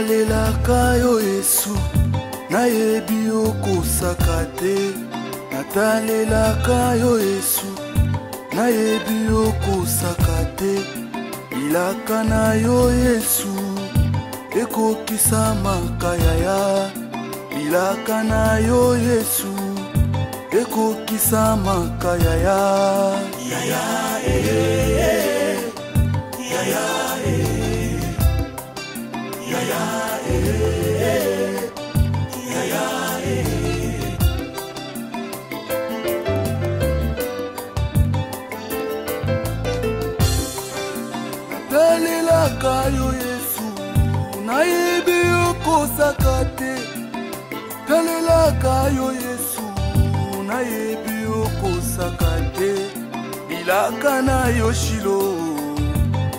natalelaka yo Yesu nayebi okosaka te natalelaka yo Yesu nayebi okosaka te bilaka na yo Yesu ekokisa makayaya bilaka na yo Yesu ekokisa makayaya yaya yaya yaya natalelaka yo Yesu nayebi okosaka te natalelaka yo Yesu nayebi okosaka te bilaka na yo Shilo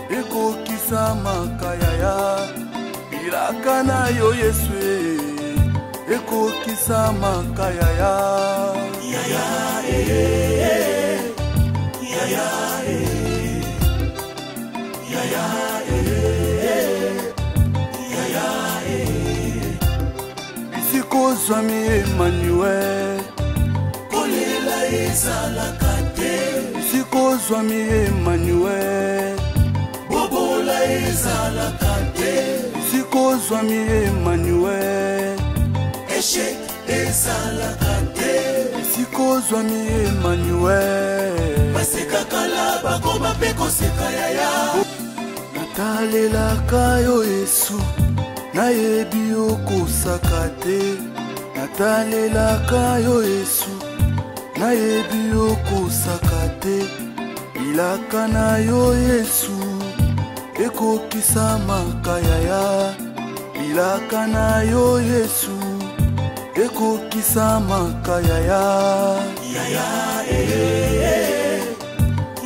ekokisa makayaya bilaka na yo Yesu ekokisa makayaya yaya yaya isikozwami Emmanuel kolela ezalaka te isikozwami Emmanuel bobola ezalaka te isikozwami Emmanuel échec ezalaka te isikozwami Emmanuel basekakala bakoma mpe koseka yaya natalelaka yo Yesu nayebi okosaka te natalelaka yo Yesu nayebi okosaka te bilaka na yo Yesu ekokisa makayaya bilaka na yo Yesu ekokisa makayaya yaya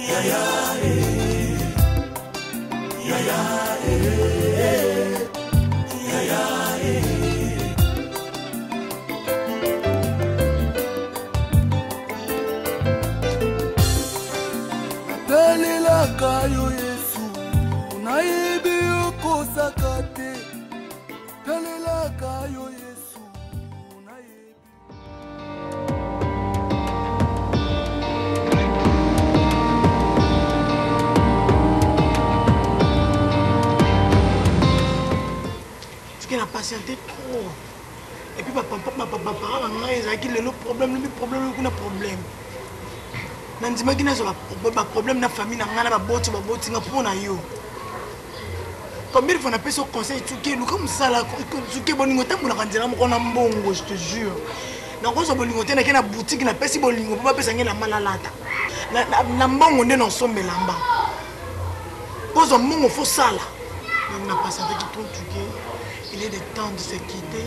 yaya natalelaka yo Yesu nayebi okosaka te natalelaka yo Yesu nayebi a patienté trop. Et puis papa le problème, on a problème. Nandima qui n'a pas problème na famille na ngana ba boti pour na yo. Combien de fois on a fait ce conseil tuké nous comme ça là tuké bolingo tant na kandira mo kona mbongo je te jure. Na ko so bolingo te na kena boutique na pesi bolingo pa pesa ngela malalata. Na mbongo nde non sombe lamba. Pose mbongo faut ça là. On a patienté qui ton tuké. Il est le temps de se quitter.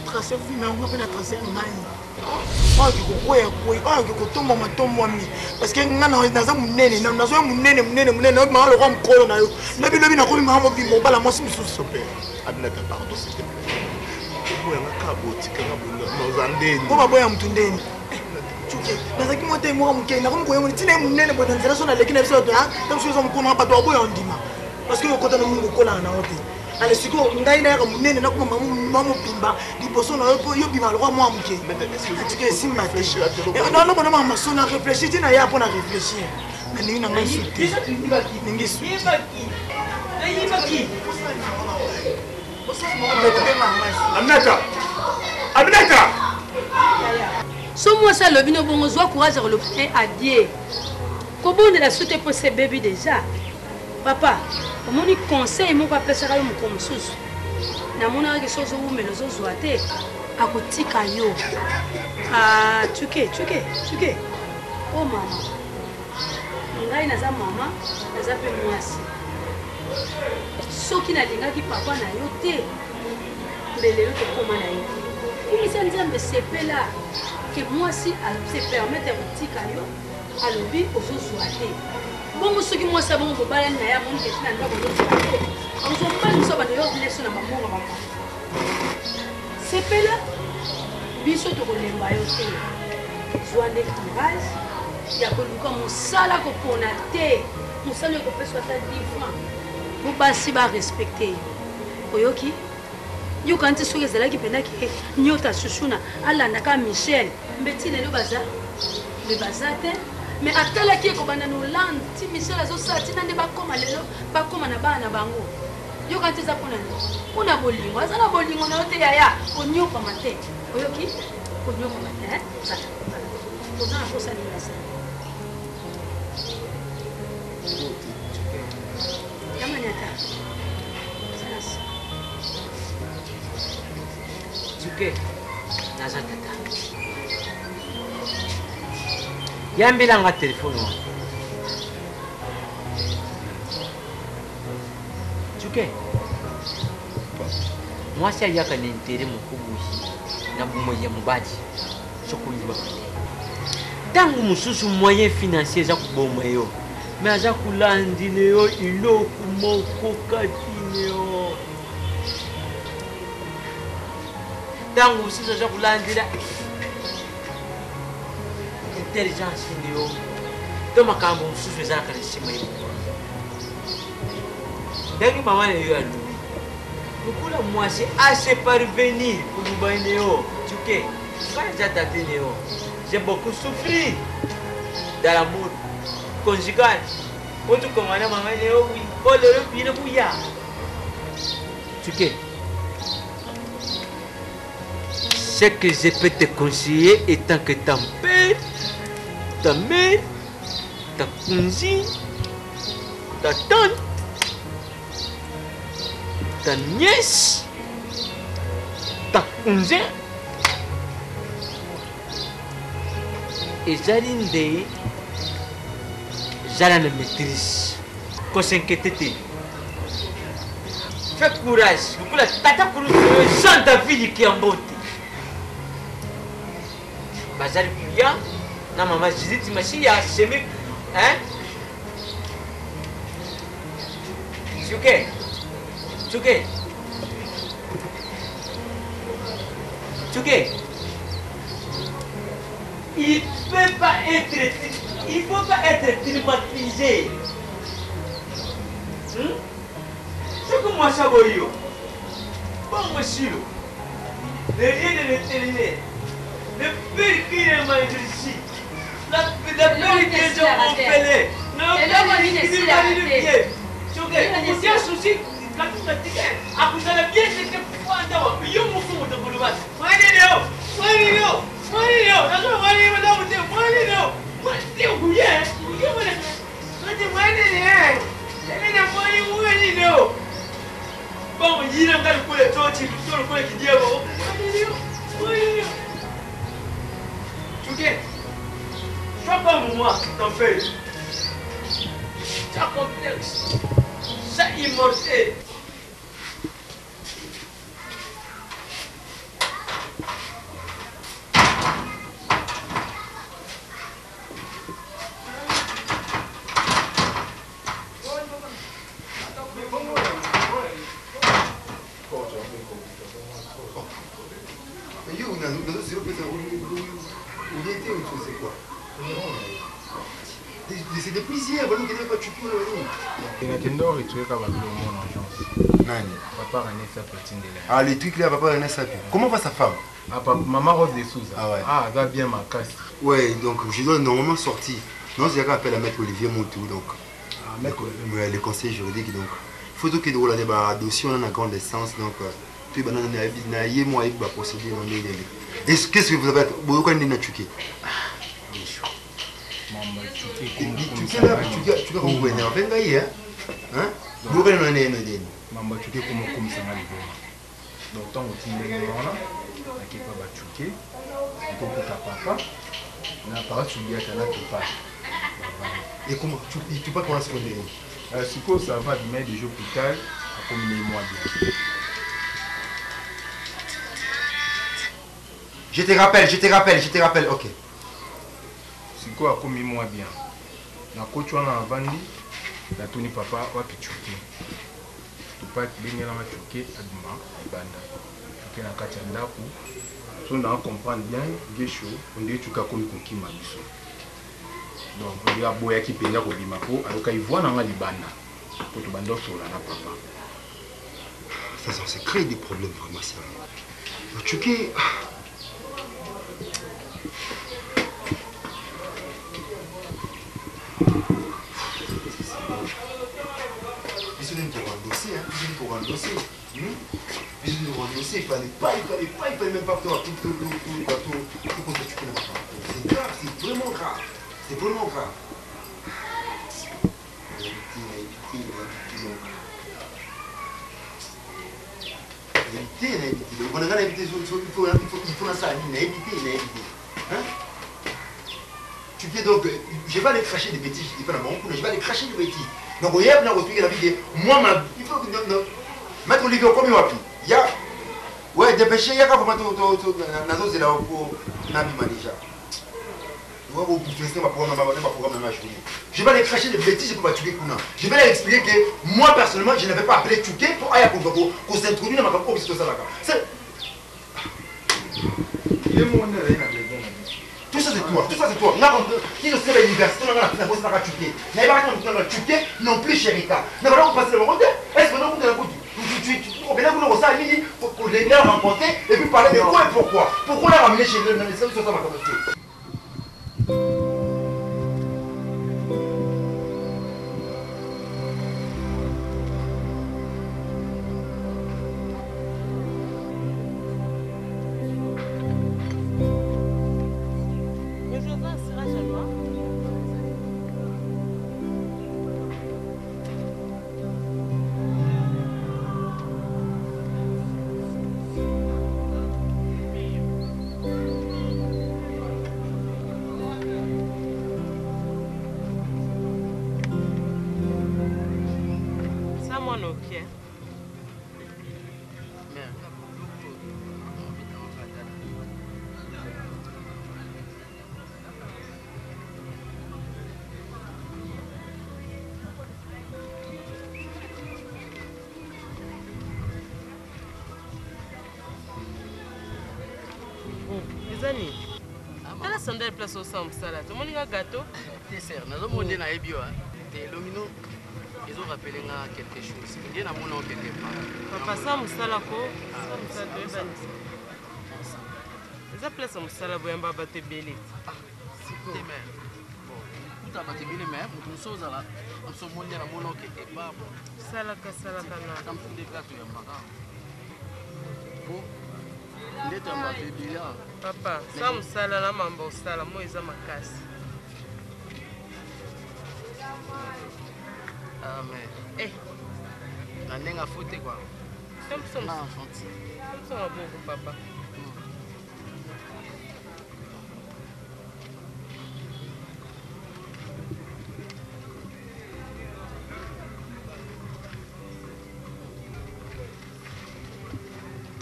Tracer vous mais on va pas tracer un maille. Parce que nous avons allez, si vous avez un munene na kuma mamu pimba liboso na yo bima le roi moi muke tu que si ma tête non non non ma sona réfléchir tu na ya pour na réfléchir mais ni na ngai souté ningi souté Aminata so moi ça le bino bongo zo courage le point à Dieu comment de la suite pour ces bébés déjà papa comment ni conseil mon papa sera mon comme sous na mona ke sozo ou mais zo zoate akotika yo ah tuke oh mama ngai na za mama na za pe mwasi soki na linga ki papa na yo te mbele yo te koma na yo kimi sanzambe sepela que mwasi a se permettre akotika yo alobi ozo zoate bon ce qui moi ça bon pour parler na ya mon que na ndako on se parle nous ça ba yo leso na mamongo mama sepela biso to kolemba yo te zwande courage ya koluka mosala ko pona te mosala ko pesa ta 10 francs pour basi ba respecter oyoki yoka nti soki ezalaki mpendaki nyota susuna alandaka Michel mbeti lelo baza me baza te me atalaki ekobanda na Hollande ti Michel azosala tina nde bakoma lelo bakoma na bana na bango yoka nti eza mpona nini mpona bolingo aza na bolingo na yo te yaya onyokama te oyoki onyokama te oza na posa nini asa yamanyata Tsuke, naza tata. Yambila nga telefone wa. Tsuke. Mwasi ayaka na intere mukubushi na bumoye mubaji. Chokuliba kate. Tangu mususu moyen financier za kuboma yo. Me aza kulandine yo iloku moko katine yo. Tangu usizo za kulandira intelligence ndio toma kambo msusu za kanisima hiyo ndani mama ne yo anu ukula mwasi assez parvenir pour nous bainer yo tuke quand j'ai daté yo j'ai beaucoup souffert dans l'amour conjugal pour tout comme maman ne yo oui oh le bien bouya tuke. Ce que je peux te conseiller étant que ton père, ta mère, ta cousine, ta tante, ta nièce, ta cousin, et Zalinde, Zalane maîtrise. Qu'on s'inquiète. Fais courage. Vous pouvez tata pour nous sans ta vie qui est en beauté. Bazar kuya na mama Judith Machia semi hein Tsuke Tsuke Tsuke il faut pas être traumatisé. C'est comme moi ça voyou. Bon monsieur. Le rien de l'éternel. Le pire qui est mal ici. La pire qui est en pelé. Non, qui est mal ici. Tu as souci quand tu as dit à vous allez bien c'est que pour entendre. Yo mon fou de boulot. Moi sois comme moi, ton père. Ça complexe, ça immortel. C'est depuis hier, voilà, qu'il n'y a pas de choupi. Ah, les trucs là, papa René Sapi. Comment va sa femme? Ah, maman Rose de Souza. Ah ouais. Ah, elle va bien ma casse. Ouais, donc je dois normalement sortir. Non, c'est qu'à appeler à maître Olivier Montou, donc. Ah, maître Olivier. Le conseil juridique, donc. Il faut que nous ayons un dossier, on a une grande essence, donc. Tout le monde a eu moi avec la procédure. Qu'est-ce que vous avez? Vous avez dit que tu vas vous énerver, hein? Vous avez un énervé. Maman, tu es comme ça, donc, tant que tu es là, tu vas chuquer, tu peux papa, on a pas tu dis à la papa. Et comment tu peux commencer à dire? Si quoi ça va, demain des jours plus tard, comme les mois bien. Je te rappelle, ok. Si quoi, comme moi bien. Na coach on a vendu, la toni papa wa pichuki. Tu pas bien la machuki aduma banda. Tu na kati ndaku. So na comprendre bien, gesho, on dit tu ka comme kokima biso. Donc il y a boya qui penda ko bimako, aloka ivoa na nga libanda. Pour tu bando sola na papa. façon, c'est créer des problèmes vraiment ça. Tchouké. Bisous pour un dossier, hein. Bisous pour un dossier. Bisous pour un dossier. Il fallait même pas faire tout constituer. C'est grave, c'est vraiment grave. C'est vraiment grave. Éviter. On a évité, il faut ça, éviter. Hein? Tu dis donc, je vais aller cracher des bêtises, je vais aller cracher des bêtises. Donc, il y a bien expliqué la vie, moi, il faut que mettre Olivier comme il va plus. Il y a, ouais, dépêcher, il y a qu'à vous mettre dans c'est là pour Nabima déjà. Je vais aller cracher des bêtises pour Tchouké Kuna. Je vais leur expliquer que moi personnellement je n'avais pas appelé Tchouké pour s'introduire dans ma propre situation. Tout ça c'est toi, Qui ne sait l'université, on a la Tchouké. Tchouké non plus Chérika. Nous allons passer le monde. Est-ce que nous avons pour les rencontrer et puis parler de quoi et pourquoi. Pourquoi on a ramené chez eux dans les services de ma communauté. Tala sandal place au sang salade. Tout le monde a gâteau. T'es serre. Nous avons dit na ebio. T'es lomino. Ils ont rappelé quelque chose. Il y a un moment quelque part. Papa ça musala ko. Ça musala beba. Eza place musala boyamba baté belé. C'est quoi? Bon. Tout a baté belé mais nous sommes là. Nous sommes mondial à moment quelque part. Sala ka na. Comme tout des gâteaux ya mara. Bon. Ndeta mbaté belé. Papa, ça musala na mambo sala mo eza makasi. Ah mais na nenga fote quoi. Sommes na fonti. Sommes beaucoup papa.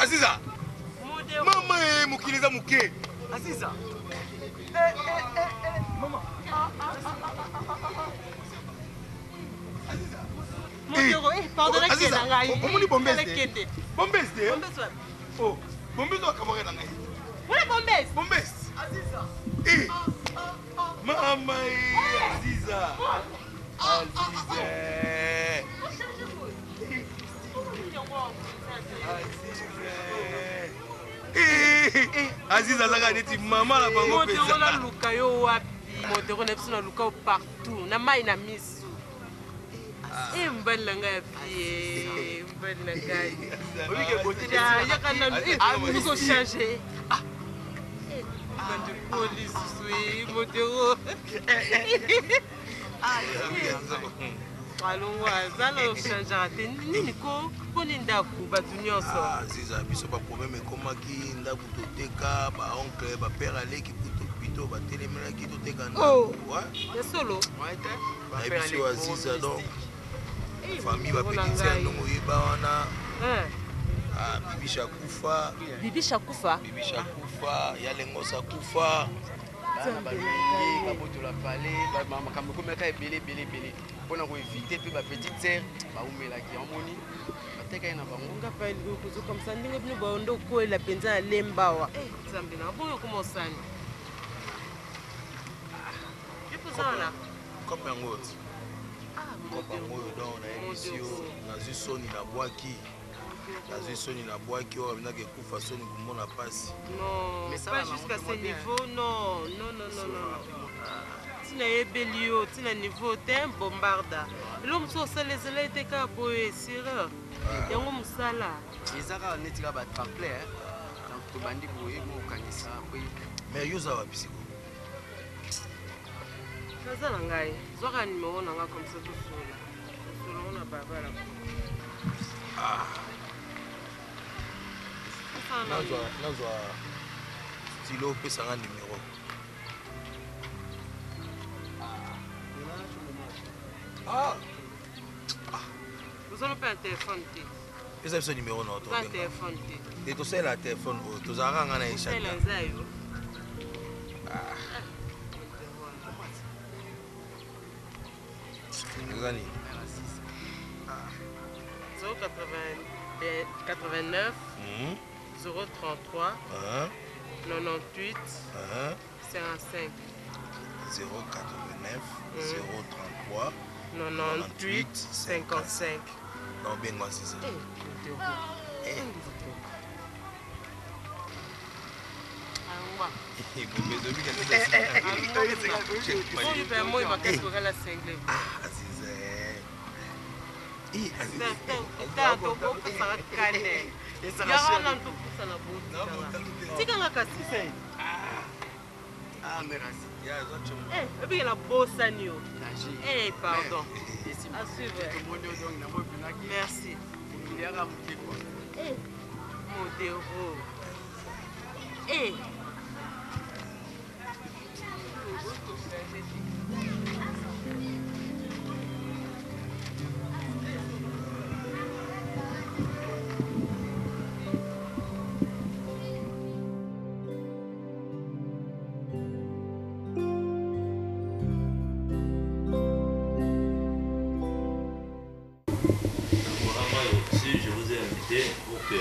Aziza. Maman mukiliza muke. Aziza. Maman. Pardon, Aziza. Omoni bombeste. Bombeste. Oh, bombeste wa kamore na ngai. Wala bombeste. Bombeste. Aziza. Eh. Mama Aziza. Aziza. Aziza zaka neti mama la bango pesa. Modero na luka yo wapi? Modero na biso na luka partout. Na mai na misu. Mbala ngapi? Mbala ngapi? Oui que beauté. Ya kana nous on changer. Bande police oui modero. Allons allons changer até nini ko poni ndaku batu nyonso. Aziza biso ba problème ekomaki ndaku toteka ba oncle ba père aleki plutôt ba telemelaki toteka ndaku. Ya solo. Ouais t'es. Ba père aleki Aziza donc famille ba petit ndongo yeba wana. Ah bibisha kufa. Bibisha kufa. Bibisha kufa, yalengo sa kufa. Bana balingi babotola palais makambo komeka ebele mpona koevite mpe bapetite sere baumelaki omoni bateka ye na bango nga pa kozokamisa ndenge bino baondo koyela mpenza ya lembawa nzambe na boyo komosani epozana comme yango comme yango oyo donc na émission nazwi soni na bwaki azwi soni na bwaki oyo abinaka ekufa soni komona pasi. Non, pas jusqu'à ce niveau, non. Tina yebeli yo, tina niveau te un bombarda. L'homme so salezela ete ka boye sireur. Yango musala. Ezaka netika ba tremplin hein. Donc to bandi boye mo kanisa boye. Mais yo za wapi siko? Naza na ngai. Zwaka numéro na nga comme ça tout sola. Sola on a baba là. Nazwa stylo pesanga numéro. Vous avez pas un téléphone T. Vous avez ce numéro non? Pas un téléphone T. Et tout ça, le téléphone, tout ça, on a échappé. C'est l'enzaïo. Zani. 089 033 98 55 089 033 98 55. Non, bien moi c'est ça. Pardon. Merci. Modéro. Si je vous ai invité pour que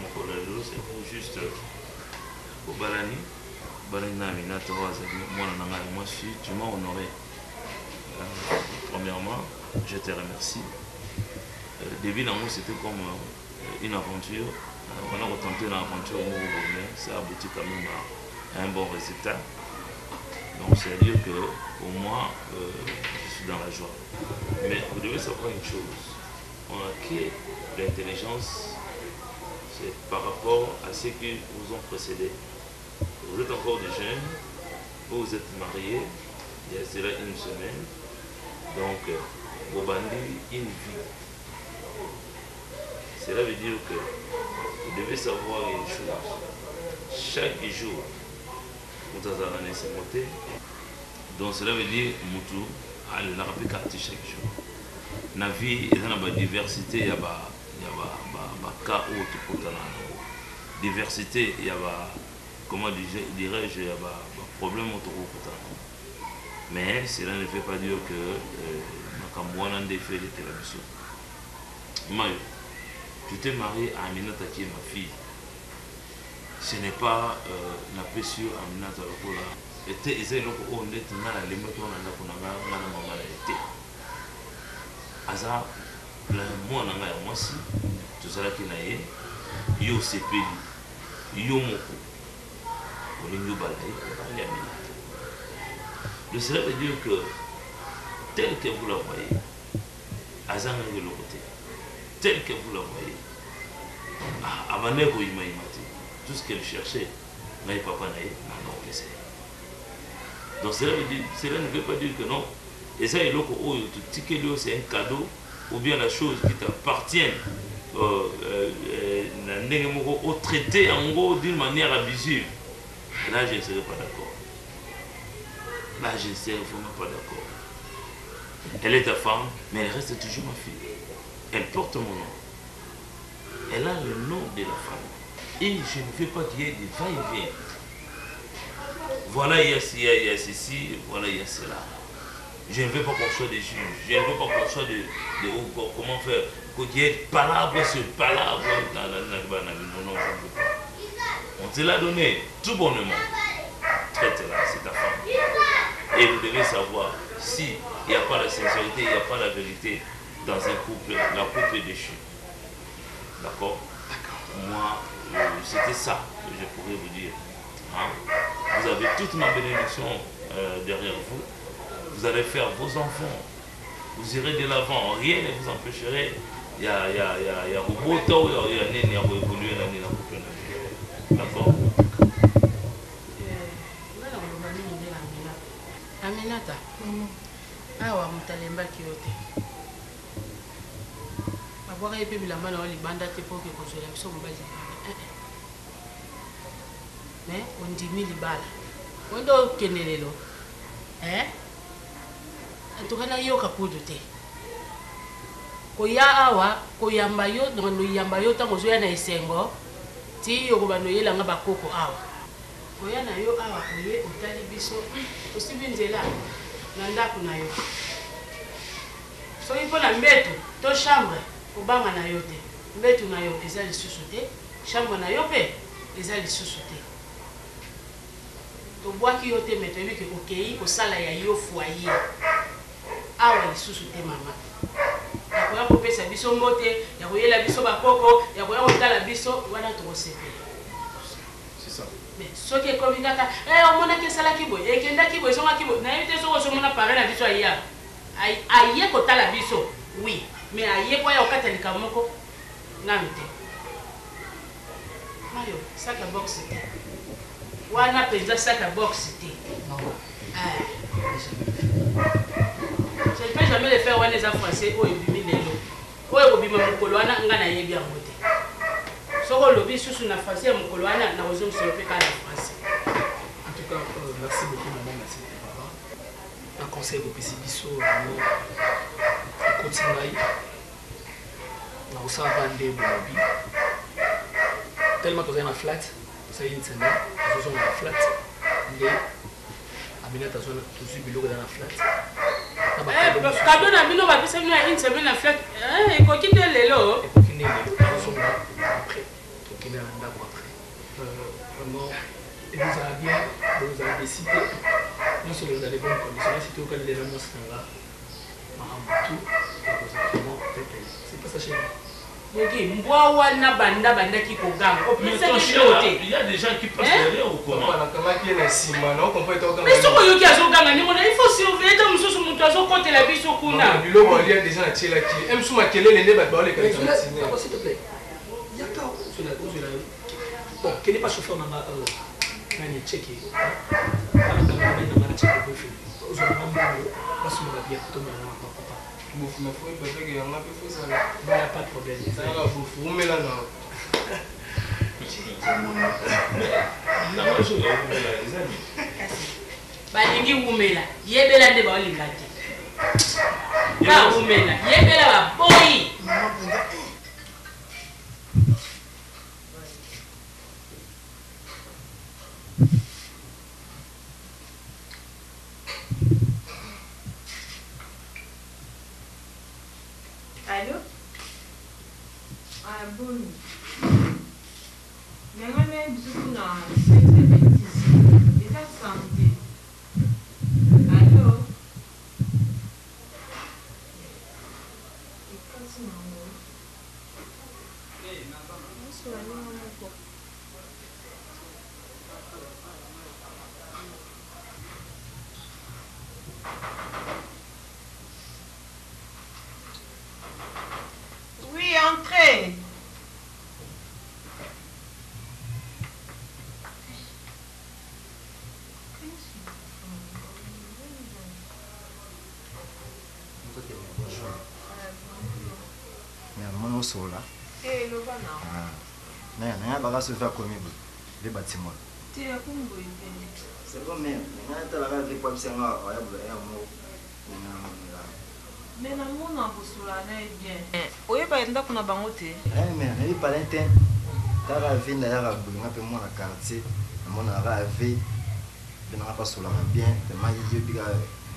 mon collègue, c'est pour juste au Balani, moi tu m'as honoré. Premièrement, je te remercie. Début d'amour, c'était comme une aventure. On a retenté une aventure, mais ça aboutit quand même à un bon résultat. Donc c'est à dire que pour moi, je suis dans la joie. Mais vous devez savoir une chose. On acquiert l'intelligence, c'est par rapport à ceux qui vous ont précédé. Vous êtes encore des jeunes, vous êtes mariés, il y a cela une semaine, donc vous bandez une vie. Cela veut dire que vous devez savoir une chose. Chaque jour, vous avez un monté. Donc cela veut dire que vous allez la rappeler chaque jour. Dans la vie, il y a une diversité, il y a des cas où tu peux diversité, il y a comment dirais-je, il y a des problèmes où tu peux. Mais cela ne fait pas dire que Makambouana a fait de télévision. Mayo, tu t'es marié à Aminata qui est ma fille. Ce n'est pas la paix sur Aminata Lokola. Et tu es là pour on est dans la limite où on a maman été. Aza, moi on a moi si, tout ça là qui n'a eu, yo sepeli, yo moko, on est yo balaye, on est Aminata. Donc cela veut dire que tel que vous la voyez, Aza n'a de l'autre côté, tel que vous la voyez, Abaneko Imaïmati, tout ce qu'elle cherchait, n'a papa n'a pas laissé. Donc cela ne veut pas dire que non. Et ça, c'est un cadeau, ou bien la chose qui t'appartient au traité en gros d'une manière abusive. Là, je ne serai pas d'accord. Là, je ne serai vraiment pas d'accord. Elle est ta femme, mais elle reste toujours ma fille. Elle porte mon nom. Elle a le nom de la femme. Et je ne veux pas qu'il y ait des va-et-vient. Voilà, il y a ceci, voilà, il y a cela. Je ne veux pas qu'on soit des juges. Je ne veux pas qu'on soit de comment faire. Qu'il y ait palabre sur palabre. Non, je ne veux pas. On te l'a donné tout bonnement. Traite-la, c'est ta femme. Et vous devez savoir, s'il n'y a pas la sincérité, il n'y a pas la vérité dans un couple, la couple est déchue. D'accord? Moi, c'était ça que je pourrais vous dire. Hein? Vous avez toute ma bénédiction derrière vous. Vous allez faire vos enfants. Vous irez de l'avant. Rien ne vous empêcherait. Il y a robot, il y a évoluer l'année dans le d'accord? Aminata. Awa mutalembaki yo te. Babwaka ye mpe bilamba na yo libanda te mpo oke kozwela biso mobali libanda. Mais ondimi libala. Ondo okende lelo. Atokana yoka podo te. Koya awa, koyamba yo, no yamba yo tango zoya na esengo. Ti yo kobano yelanga bakoko awa. Koya na yo awa koye otali biso. Osibi nzela. Na ndako na yo. Soki mpo na mbetu to chambre kobanga na yo te. Mbetu na yo eza lisusu te, chambre na yo mpe eza lisusu te. Tobwaki yo te me toyebi ke okei kosala ya yo foyer. Awa lisusu te mama. Yakoya kopesa biso mbote, yakoyela biso bakoko, yakoya kotala biso wana tokosepela. Mais ce qui est comme ça, on a que ça là qui boit, et qui n'a qui boit, qui boit. N'a été sur ce moment parlé la biso aïe. Aïe kota la biso, oui, mais aïe quoi au catholique à moko, n'amite. Mario, sac à box c'était. Wana pesa sac à box c'était. Je ne peux jamais le faire wana les français ou ebimi lelo. Ou ebima mokolo wana ngana yebi ya mote. Soko lobi susu na français mokolo wana na ozo msope ka na français. En tout cas, merci beaucoup maman, merci papa. Un conseil au PC biso no continuer. Na osa vande bobi. Tellement que vous avez un flat, ça y est une semaine, vous avez un flat. Les Aminata zone tout subi logo dans la flat. Cadeau na bino ba pesa na une semaine na flat. Et ko kinde lelo. Et ko kinde lelo. Après. Qui est un d'accord après. Vraiment, et vous avez bien, vous avez décidé, non seulement vous avez bonnes conditions, c'est tout que les gens sont là, tout, exactement, c'est pas ça chez nous. Ok, moi wana banda qui koganga. Il y a des gens qui passent derrière ou comment? Mais ce que tu as zoganga ni mona il faut surveiller dans mususu mutu azokote la biso kuna. Biloko il y a des gens à tirer là qui aiment sous ma kelele ne ba ba le kali. S'il te plaît. Il y a pas bon, qui n'est pas chauffeur dans la nani checké. Pas dans la checké pour faire. Aux hommes pas sur la bière tout maintenant papa. Vous me faites peut-être que on a fait ça là. Il n'y a pas de problème. Ça va vous mais là non. Balingi umela. Yebela nde ba olingati. Ba umela. Yebela ba boy. Allô? Ah bon. Mais moi même je suis dans cette bêtise. Et ça santé. Allô? Et quand c'est maman? C'est la maman quoi? Oui, entrez. Mon sol là. Eh, le bana. Ah. Non, se faire comme les bâtiments. Tu es comme vous. C'est bon, mais tu as la réponse à moi. Mais na mona busula na bien. Oyeba enda kuna bango te. Mais il parle inter. Tara vinda ya rabulunga pe mona quartier. Mona rave. Bina pas sur la bien, tellement il biga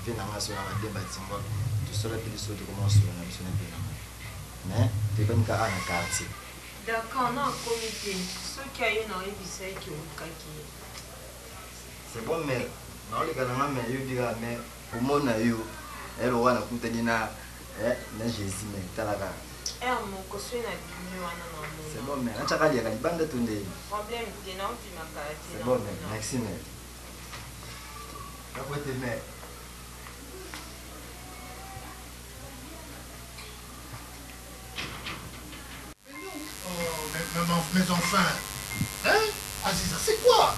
vina nga sur la bien bâtiment. Tout seul puis sur de comment sur la mission bien. Mais tu ben ka en quartier. D'accord, non comité. Ceux qui a eu dans les bisais qui ont kaki. C'est bon mais non les gars mais il biga mais pour mon ayo elle aura na kutani na na Jésus mais talaka C'est bon, mais tu as dit que tu as dit c'est bon, mais merci, mais. Après, tu es mais enfin, hein? Aziza, c'est quoi?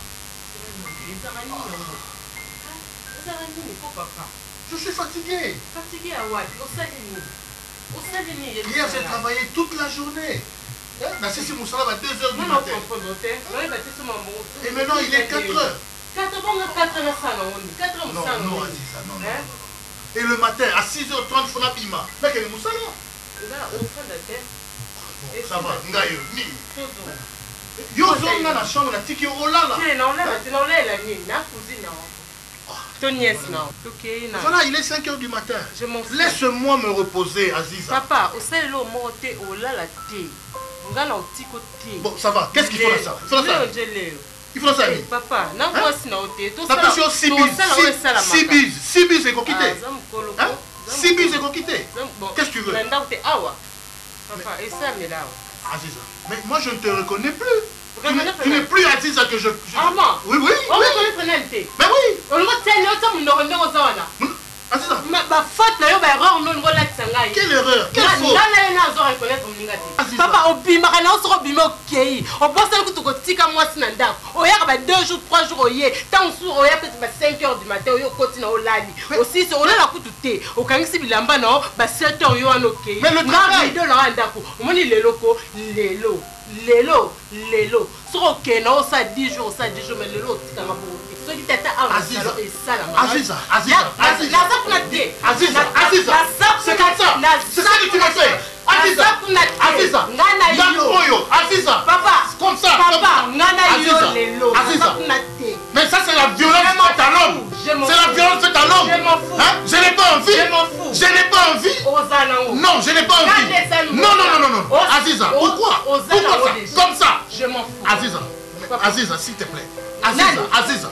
Je suis fatigué. Fatigué à what? Hier, j'ai travaillé toute la journée. Nassisi Moussala va 2 heures du matin. Et maintenant, il est 4 heures. 4 heures. Non, Aziza, non. Et le matin, à 6h30, il faut l'abima. Là, quel est Moussala? Ça va, Ngayo, ni. Yo, on a la chambre, on a tiki au lala. Voilà, il est 5 heures du matin. Laisse-moi me reposer, Aziza. Papa, au sel l'eau monté au lala thé. Bon, ça va. Qu'est-ce qu'il faut là ça? Il faut ça. Papa, non, moi c'est non thé. La passion 6 bis. 6 bis est coquité. 6 bis est coquité. Qu'est-ce que tu veux? Papa, et ça, mais là. Aziza, mais moi je ne te reconnais plus. Tu n'es plus Aziza que je. Ah bon? Oui, oui. On me connaît Frenalité. Mais oui. On me tient le Aziza. Ma faute, là, erreur, on me l'a dit. Quelle erreur? Quelle faute? Papa, on bima, on se bima, ok. On pense que tu as dit que moi, c'est un dame. On y a 2 jours, 3 jours, on y est. Tant on y a peut-être 5 heures du matin, on continue au lali. Aussi, on a la coup de thé. Au cas où c'est bilamba, non, 7 heures, on est ok. Mais le travail. On est les locaux, les lots. Sur ok, non, ça 10 jours, mais les lots, c'est un rapport. Aziza, c'est comme ça. C'est ça que tu m'as fait. Aziza, papa, comme ça. Aziza, mais ça c'est la violence faite à l'homme. C'est la violence faite à l'homme. Je n'ai pas envie. Je n'ai pas envie. Non, je n'ai pas envie. Non. Aziza, pourquoi ça? Comme ça. Je m'en fous. Aziza, s'il te plaît. Aziza,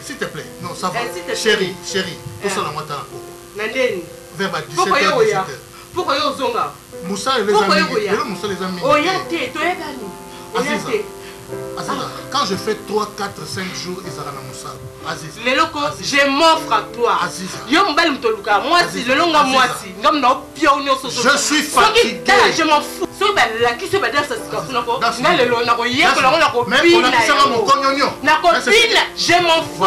s'il te plaît. Non, ça va. Chérie, tout ça, moi, vers 17h. Pourquoi Moussa et les amis. Moussa les amis. Aziza, quand je fais 3, 4, 5 jours, ils sont à Moussa. Aziza. Les locaux, je m'offre à toi. Aziza. Moi, si le long à moi, si. Je suis fatigué. Je m'en fous. La qui se bat dans ce je m'en fous.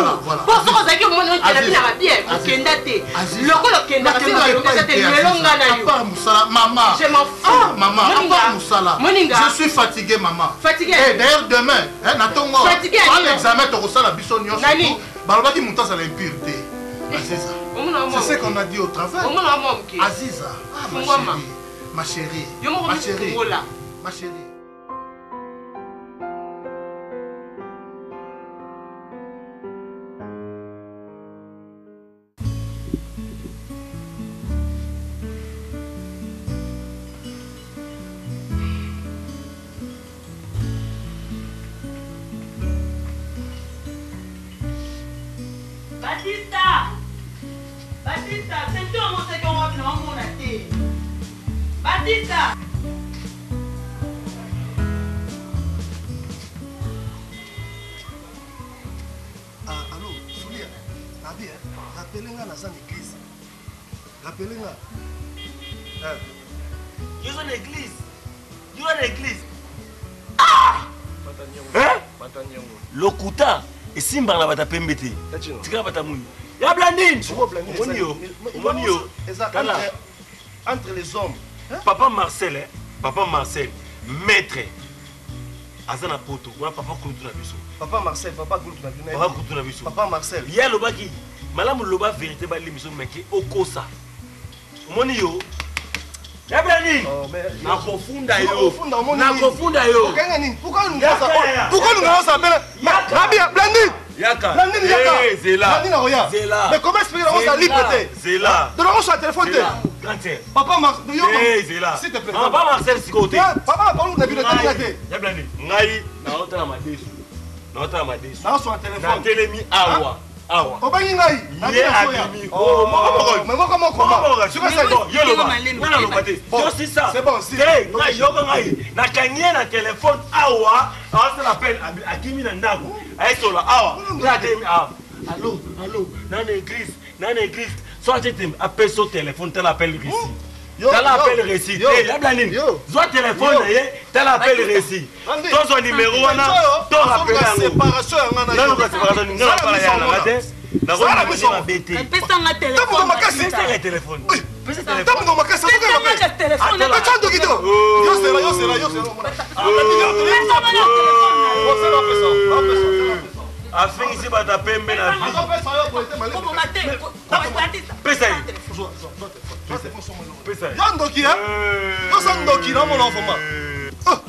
Je suis fatigué, maman. Fatigué. D'ailleurs, demain, l'examen, tu reçois la bisonnion. C'est ce qu'on a dit au travail. Aziza, ma chérie. Ma chérie. Batista, c'est toi mon second dans mon athée. Batista. Allô, Soulia, Nabi, rappelez-moi dans l'église. Rappelez-moi. Ils sont l'église. Ils sont l'église. Ah! Hein? Lokuta. Et Simba na bata pembete. Tika bata muni. Ya Blandine. Omonio. Entre les hommes. Papa Marcel, maître. Azana poto. Papa Koutou na biso. Papa Marcel, papa Koutou na biso. Papa Koutou na biso. Papa Marcel. Ya lobaki. Malamu loba vérité ba l'émission meki okosa. Omonio. Ya Blandine. Na confunda yo. Pourquoi nous allons s'appeler Blandine? Yaka. Blandine Yaka. Zela. Zela. Mais comment expliquer la liberté? Zela. De la sur le téléphone. Papa Marcel. Zela. S'il te plaît. Papa Marcel sikote. Papa parle de bibliothèque. Ya Blandine. Ngai na otala madesu. Na otala madesu. Na sur un téléphone. Na telemi awa. awa obangi ngai ye abimi c'est bon si ngai yoko ngai nakangi ye na telefone awa awasala appel akimi na ndako ayesola awa ngatemi awa allo nana église so atete appel so téléphone tel appel récit tel appel récit yabla nini zwa téléphone na ye tel appel récit tozwa numéro wana to rappel yango séparation yanga na séparation ngana pala yana te nakona biso mabete pesa nga téléphone pesa téléphone pesa téléphone tamu makasa pesa téléphone na chando kido yo sera afingisi bata pembe na vie pesa yandoki yo sandoki na mona foma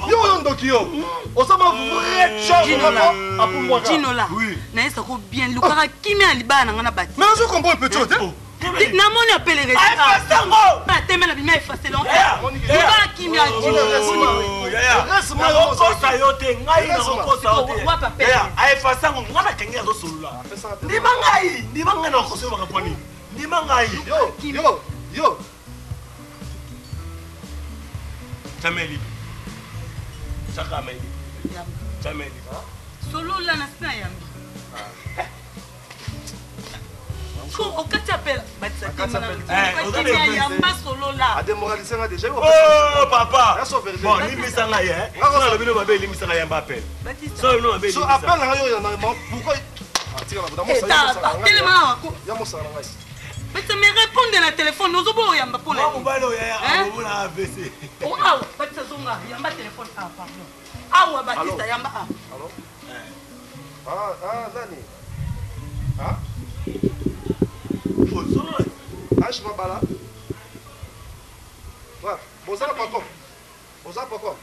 yo yandoki yo osama vrai charme Ginola na esa ko bien lukaka kimi alibana ngana bati mais je comprends petit na moni appelle récit na temela bima effacer donc lukaka kimi nakokosa yo te ngai nakokosa yo te aefasa ngo nga nakangi azosolola ndima ngai nakokosoyebaka poni ndima ngai yo chameli chakameli chameli solola na sina yambi ko okati appel batisa temana yamba solola a démoraliser nga déjà oh papa bon limbisa ngai so lobino mabe limbisa ngai yamba appel so lobino mabe so appel na yo na pourquoi atika na boda mo sa ngai mais tu me réponds dans le téléphone nous obo yamba pour la mbalo ya abona AVC oh ah batisa zonga yamba téléphone ah pardon ah wa batisa yamba ah allô nani ah Ache Mabala. Ouais, Bozala Pakom. Bozala Pakom.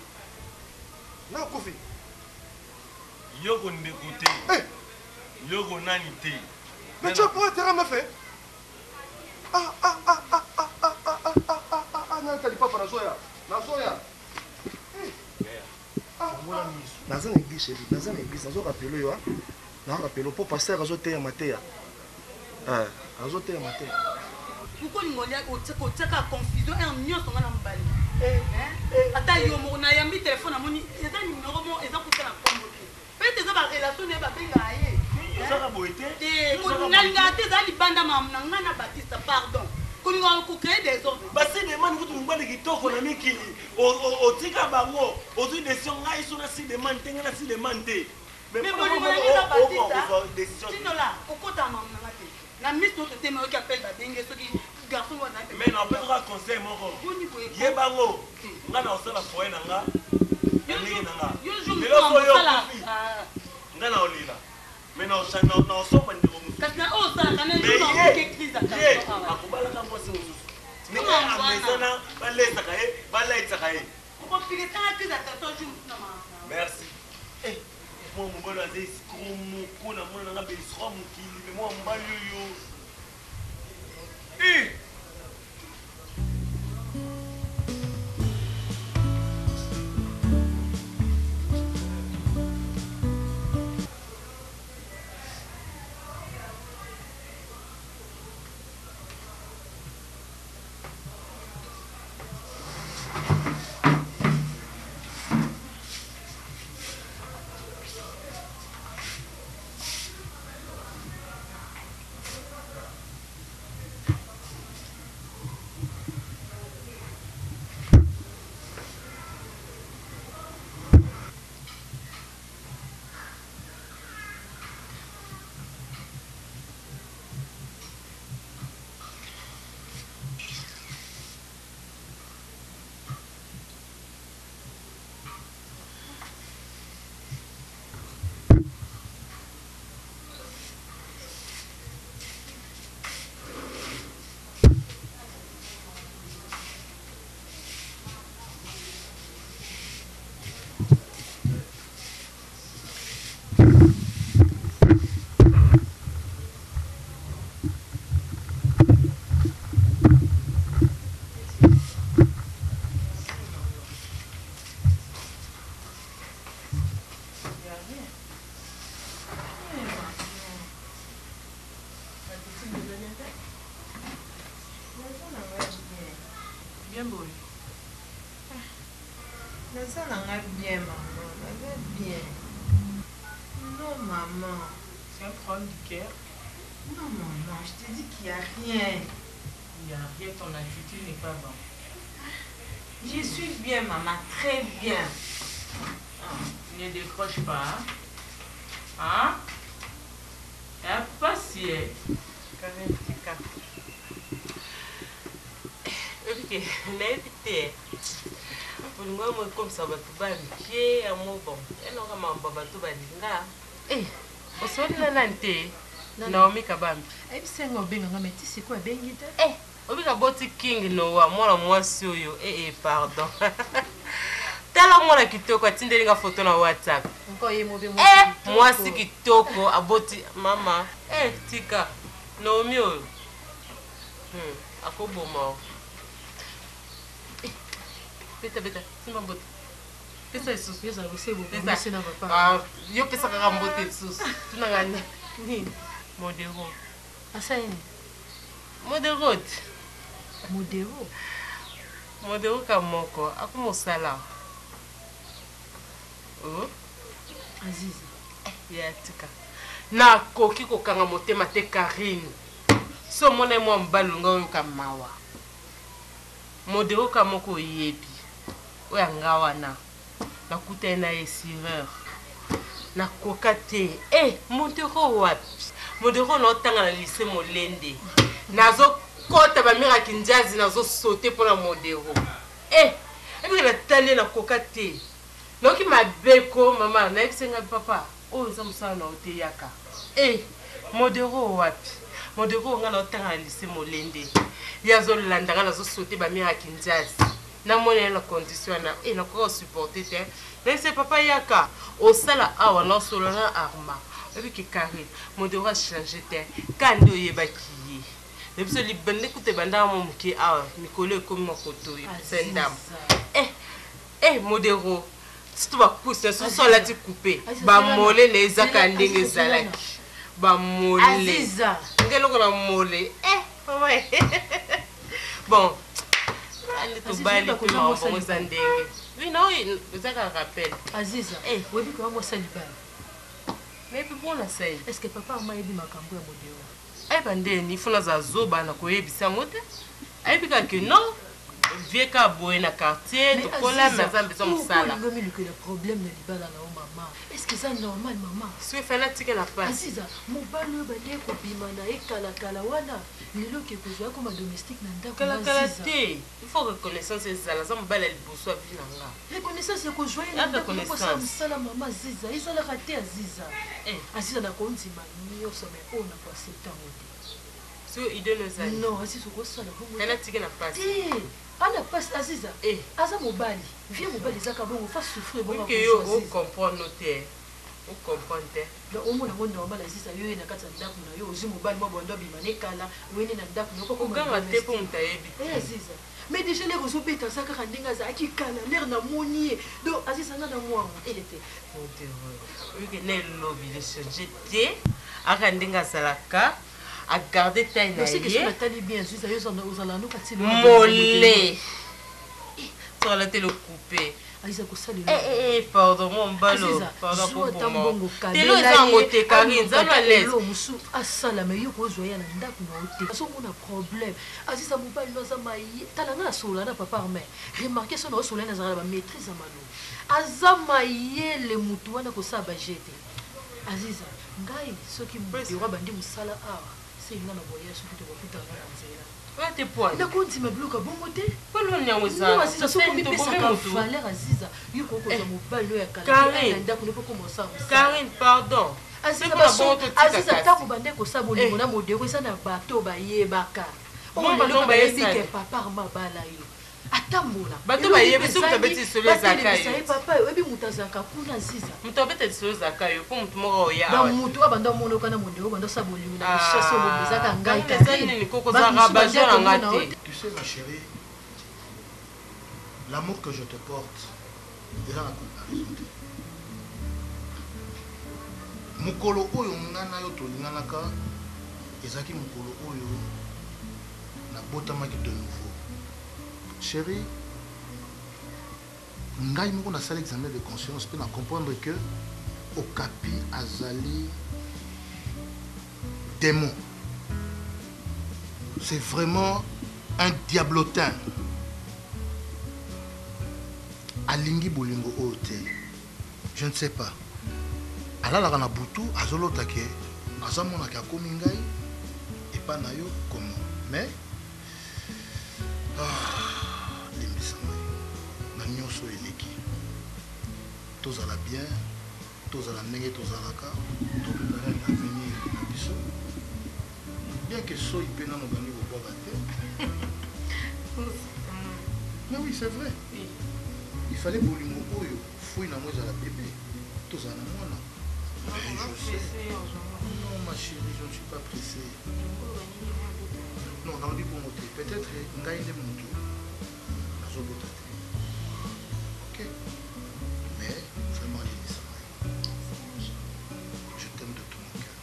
Non, Koufi. Yoko Ndekouté. Yoko Nanité. Mais tu as pour être me fait. Non, tu n'as pas pour la soya. La soya. Dans une église, chérie. Dans une église, dans un rappel, dans un rappel, pour passer à Zoté à Matéa. Azote ya matin. Pourquoi ngolia oteka confusion et nyonso ngana mbali. Ata yo mo na yambi téléphone amoni eza numéro mo eza kutana kombo. Peut-être eza ba relation ne ba benga ye. Eza ka boité. Ko nanga te za libanda mamna ngana Baptiste pardon. Ko ngo ko créer des ordres. Basi de man kutu mbali kitoko na miki otika bango ozu décision ngai sona si demande ngana si demande. Mais bon ngo ngana Baptiste. Décision. Sinola okota mamna ngate. La mise notre thème qui appelle la dengue, ce qui garçon va dans mais non, peut-être un conseil, mon gars. Yebango, on a aussi la foyer, nanga. Yo joue là. Nana olila. Mais non, ça non sont pas de vous. Parce que oh ça, quand même joue qui crise à ça. Akubala kama si uzu. Ninga amezana, baleza kae, balaita kae. On va piquer tant crise à ça joue non. Merci. Moi mon bon azé skromo kona mona nga be skromo kili mais moi mbali yo ça n'a bien, maman. Ça bien. Non, maman. C'est un problème du cœur. Non, maman, je te dis qu'il n'y a rien. Il n'y a rien, ton attitude n'est pas bonne. Je suis bien, maman, très bien. Tu ne décroches pas, hein? Hein? Il n'y a pas si. Ok, n'hésitez. Pour moi, comme ça, tu vas bien, un mot bon. Et non, tu vas dire. Eh, on se dit là, Naomi Kabambi. Eh, c'est un bien, mais tu sais quoi, bien, eh, obi ka boti king Noah, moi soyo, pardon. Tala mwana kitoko atindeli nga photo na WhatsApp. Moi si kitoko aboti mama. Tika. Naomi oyo. Akoboma. Beta, simba mbote. Pesa isusu. Yo za kusebo, pesa na papa. Yo pesa kaka mbote isusu. Tuna ngani? Nini? Modero. Asaini. Modero. Modero kamoko. Ako mosala. Aziza. Ya tika. Na koki kokanga motema te Karine. So mona mwa mbalunga oyo kamawa. Modero kamoko yebi. Oya ngawa na. Nakuta na esireur. Na koka te. Modero wapi? Modero na otanga na lycée Molende. Nazo kota ba mira kinjazi nazo sauter pour la Modero. Ebi na tali na koka te. Noki mabeko mama na eksenga papa. Za musala na ote yaka. Modero wapi? Modero nga na otanga na lycée Molende. Yazo landanga nazo sauter ba mira kinjazi. Na mona na condition na na ko supporter te. Na c'est papa yaka. Au sala awa na solo na arma. Ebi ki Karine, Modero a changé te. Kando yebaki. Depuis ce libéré, écoutez, bandam mon qui a Nicolas comme mon photo, c'est une dame. Modero, si tu vas pousser, ce sont là tu coupé. Ba molé les akanding les alaki. Ba molé. Aziza. Ngelo ko molé. Ouais. Bon. Allez to bali pour moi bon zandenge. Oui non, vous avez un rappel. Aziza. Oui, comment moi ça libère. Mais puis bon la sei. Est-ce que papa m'a dit makambo ya Modero? Bande ni funa za zoba na koyebisa ngote. Ayebika que non. Vieux ka boye na quartier, to kola na zambe so musala. Ngomi le problème na libala na maman. Est-ce que ça normal maman? Si fanatique la passe. Aziza, mon balo bande ko bimana ekala wana. Lelo ke kozwa comme domestique na ndako na Aziza. Kala il faut reconnaissance ezala za mbala liboso avina nga. Reconnaissance ya kozwa na ndako na musala maman Aziza. Ezala raté Aziza. Aziza na konti mani yo some ona kwa septembre. So idée le ça. Non, Aziza ko sala bongo. Fanatique na passe. Ana passe Aziza. Aza mobali. Viens mobali zaka bongo fa souffrir bongo. Que yo on comprend noter. On comprend te. Donc au moins on normal Aziza yo na kata ndako na yo ozi mobali mo bondo bimane kala wene na ndako no ko ganga te pour mtayebi. Aziza. Mais déjà les réseaux bêta ça ka ndinga za ki kala l'air na moni. Donc Aziza na moi il était. Oui que ne lobby de changer te. Aka ndinga salaka. À garder ta énergie. C'est que je m'attendais bien, Aziza yo za aux alano kati molé. Sur la télé coupé. Aziza ko sali. Pardon mon ballon. Pardon pour moi. Telo zango te Karine, zama laisse. Lo musu asala me yo ko zoya na ndako na hotel. So mona problème. Aziza mobali no zama yi. Talanga na sola na papa mais. Remarquez son no sola na zala ba maîtrise amano. Azama yele mutu wana ko saba jete. Aziza, ngai soki mbiro bandi musala awa. C'est une voyage sur le profit dans la nzela. Ouais tes poids. Na konti me bloka bongo te. Pas loin ya weza. Non, Aziza so mi pesa ka valeur Aziza. Yo ko ko mobali ya kala. Karine, ndako ne peut commencer. Karine, pardon. Aziza ta ko bande ko sa bolingo na Modero esa na bato ba yebaka. Bon bato ba yesa ke papa ma bala yo. Atambola. Bato ba yebisa mutabeti solo zakayo. Sai papa ebi mutazaka kuna Aziza. Mutabeti solo zakayo pour mutu moko ya. Ba mutu abanda mono kana Modero banda sa bolingo na chasse au bizaka ngai ka. Tu sais ma chérie, l'amour que je te porte est dans la comparaison. Mukolo oyo ngana yo tolinganaka ezaki mukolo oyo na botamaki de nouveau. Chérie, ngai moko na sala examen de conscience pe na comprendre que Okapi azali démon. C'est vraiment un diablotin. Alingi bolingo ote. Je ne sais pas. Alalaka na butu azolota ke azamona ka komi ngai epa na yo comment. Mais limbisa ngai na nyonso eleki. Tozala bien, tozala ndenge tozalaka, tozala na avenir na biso. Bien que so ipe nano bangi kobwaka te. Mais oui, c'est vrai. Il fallait bolingo oyo fouille na moi ezala bébé. Tozala na mwana. Je sais. Non, ma chérie, je ne suis pas pressé. Non, dans le bon côté. Peut-être ngai nde mutu. Nazobota te. Ok. Mais vraiment limisa ngai. Je t'aime de tout mon cœur.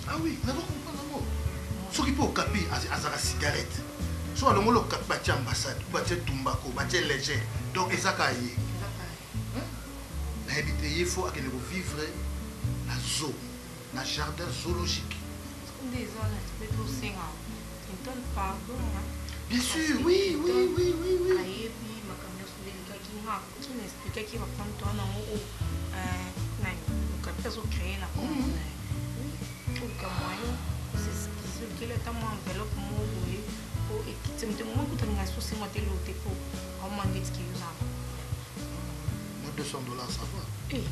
Ah oui, n'a pas compris l'amour. Ce qui peut Okapi à la cigarette. Soit le mot Okapi bâti ambassade, bâti tumbako, bâti léger. Donc ils ont caillé. Il faut vivre la zone, la jardin zoologique. Bien sûr, oui. $200, ça va. Eh, $200,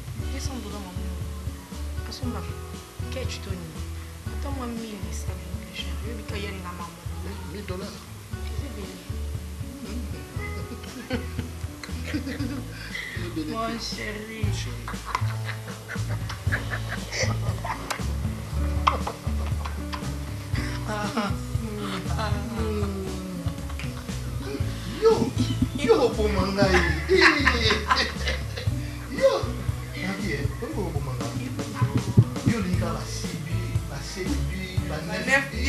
maman. Qu'est-ce qu'on va faire? Qu'est-ce que tu as? Attends-moi 1000, ça va être cher. Je vais payer la maman. $1000. Mon chéri. Yo, pour mangai. Yo, pour mangai. Yo, linga la CB, la CB, la NFD.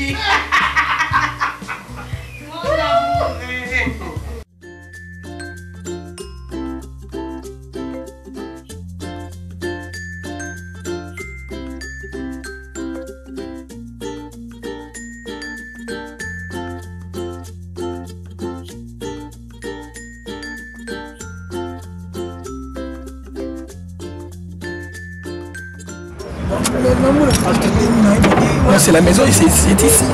Mon amour. Non, c'est la maison ici, c'est ici.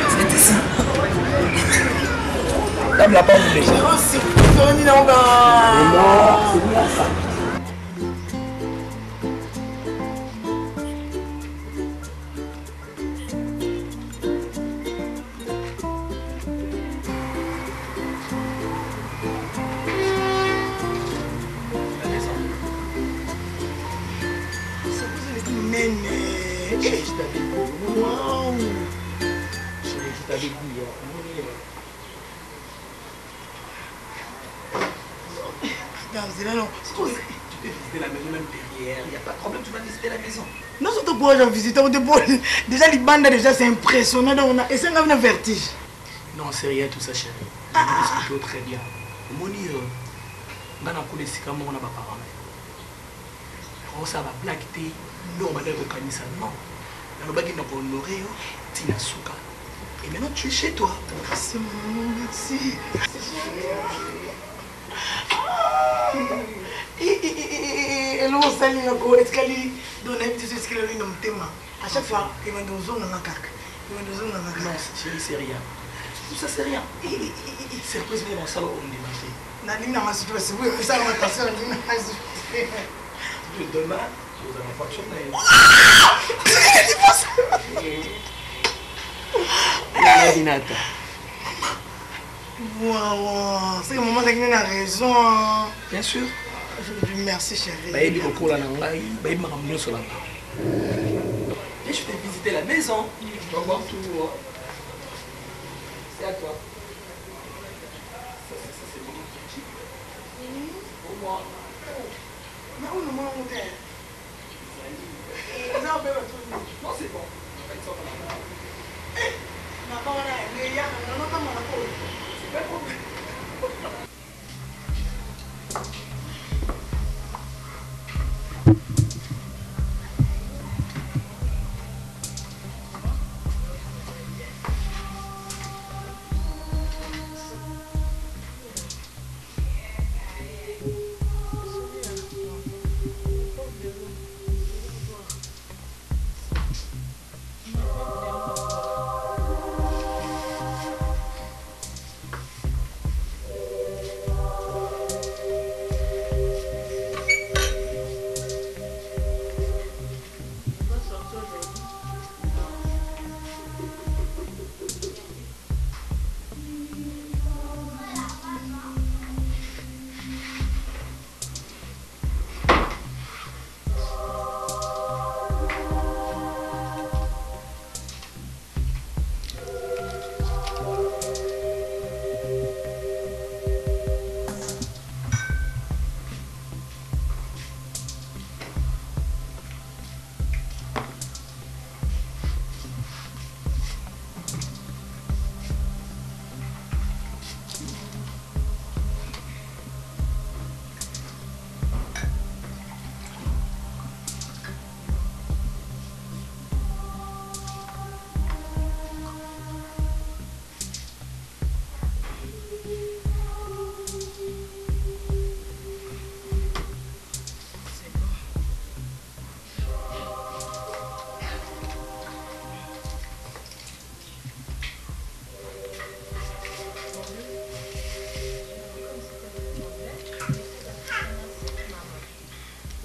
C'est ici. Dame l'a pas voulu. C'est bien ça. Déjà, les bandes, déjà, c'est impressionnant. Et c'est un vertige. Non, c'est rien tout ça, chérie. Je vous explique très bien. Mon on a un coup de sicamo, on a pas parlé. On s'en va blaguer. Nous, on va dire que ça, non. On va dire qu'on va honorer Tina Souka. Et maintenant, tu es chez toi. C'est mon merci. Et nous, on s'allie à quoi? Est-ce qu'elle donne un petit ce qu'il a eu dans le thème? À chaque fois, il va nous zoner dans la cac. Non, chérie, c'est rien. Tout ça, c'est rien. Surprise, mais on s'en va au démarrer. Nadine m'a situé, c'est oui, ça va passer. Demain, vous allez voir sur la Waouh, c'est que maman a raison. Bien sûr. Merci chérie. Et je vais visiter la maison. Je vais voir tout. C'est à toi. Mais où nous m'en monter? Non, c'est bon. Ma parole est meilleure, non, pas mon apport. C'est pas problème.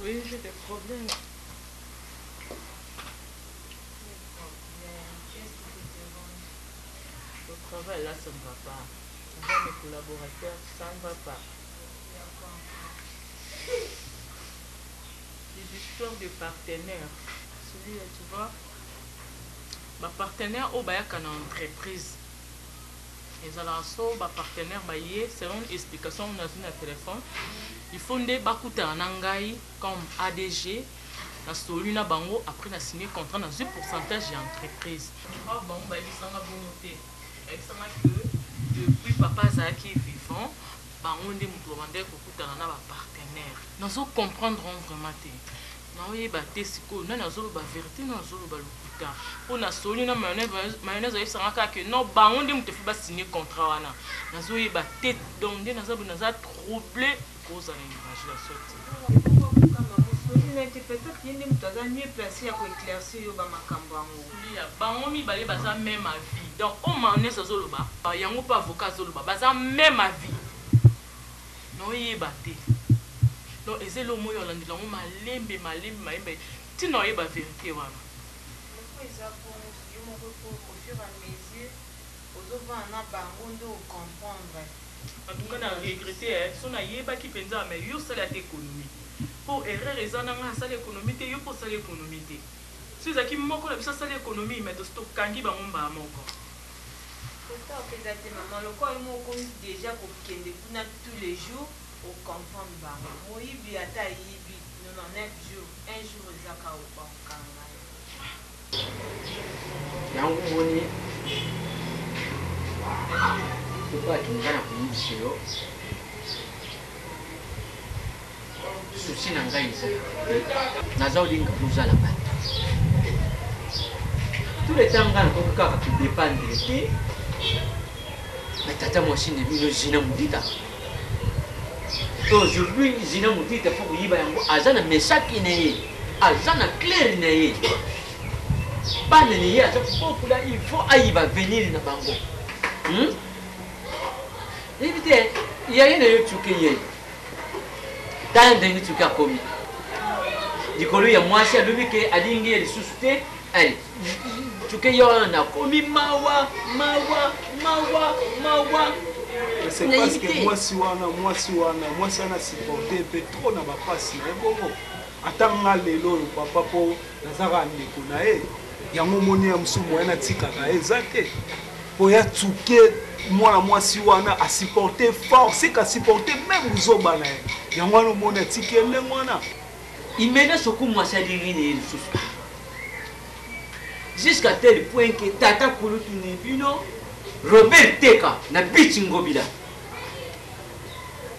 Oui, j'ai des problèmes. Le travail là, ça ne va pas. Avec mes collaborateurs, ça ne va pas. Les histoires de partenaires. Celui-là, tu vois, ma partenaire au Bayak en entreprise. Ils ont un partenaire, selon l'explication dans un téléphone. Il faut des Bakutanangai comme ADG. Na bango après na signé contrat dans un pourcentage d'entreprise. Ah bon, bah il s'en a bonté. Il s'en a que depuis papa Zaki vivant, bango ndé mutuwande kokutana na ba partenaire. Nazo comprendre vraiment té. Na oye ba tesiko, na nazo ba vérité na nazo ba lokuta. Pour na soli na mayonnaise il s'en a que non bango ndé mutufi ba signé contrat wana. Nazo ye ba tête donc ndé nazo troublé cause à l'imagination. Peut-être qu'il y a des mieux placés à éclaircir le Bamakambango. Bangomi balé baza même avis. Donc on m'en est zoloba. Yango pas avocat zoloba. Baza même avis. Non y baté. Donc et c'est le mot yolandi lango malembe. Tu n'as pas vérité wana. Au fur et à mesure, aux autres on a bango comprendre. En tout cas, on a regretté, si on a yéba qui pense à mais yo c'est l'économie. Pour erreur les gens ont ça l'économie, yo pour ça l'économie. Si vous avez moko la ça l'économie, mais de stock kangi ba ngomba moko. C'est ça que j'ai maman, le corps moko déjà pour kende kuna tous les jours au comprendre ba. Moi ibi ata ibi 99 jours, un jour ezaka au bankanga. Yango moni. Pourquoi tu n'as pas de souci n'a pas tous les temps qui dépendent de l'été, mais tata machine est Zina Moudita. Aujourd'hui, Zina Moudita faut que Yiba Yango Azana message qui n'est Azana clair n'est pas n'est à chaque fois il faut Aïba venir na bango. Évitez, il y a une tuque tant de tuque a commis. Du coup, il y a moi si à lui que a dingue les sous-soutés, allez, tuque y a commis mawa. C'est parce que moi si on a supporté trop na ba passe na bongo. Atanga lelo papa po nazaka ndeko na ye. Yango moni ya msumu yana tikaka ezate. Po ya tuque moi si wana a supporté fort c'est qu'à supporter même zoba na yango no mona tikende mwana il menace beaucoup moi ça dirine jusqu'à tel point que tata kulutu nebino Robert Teka na bichingobila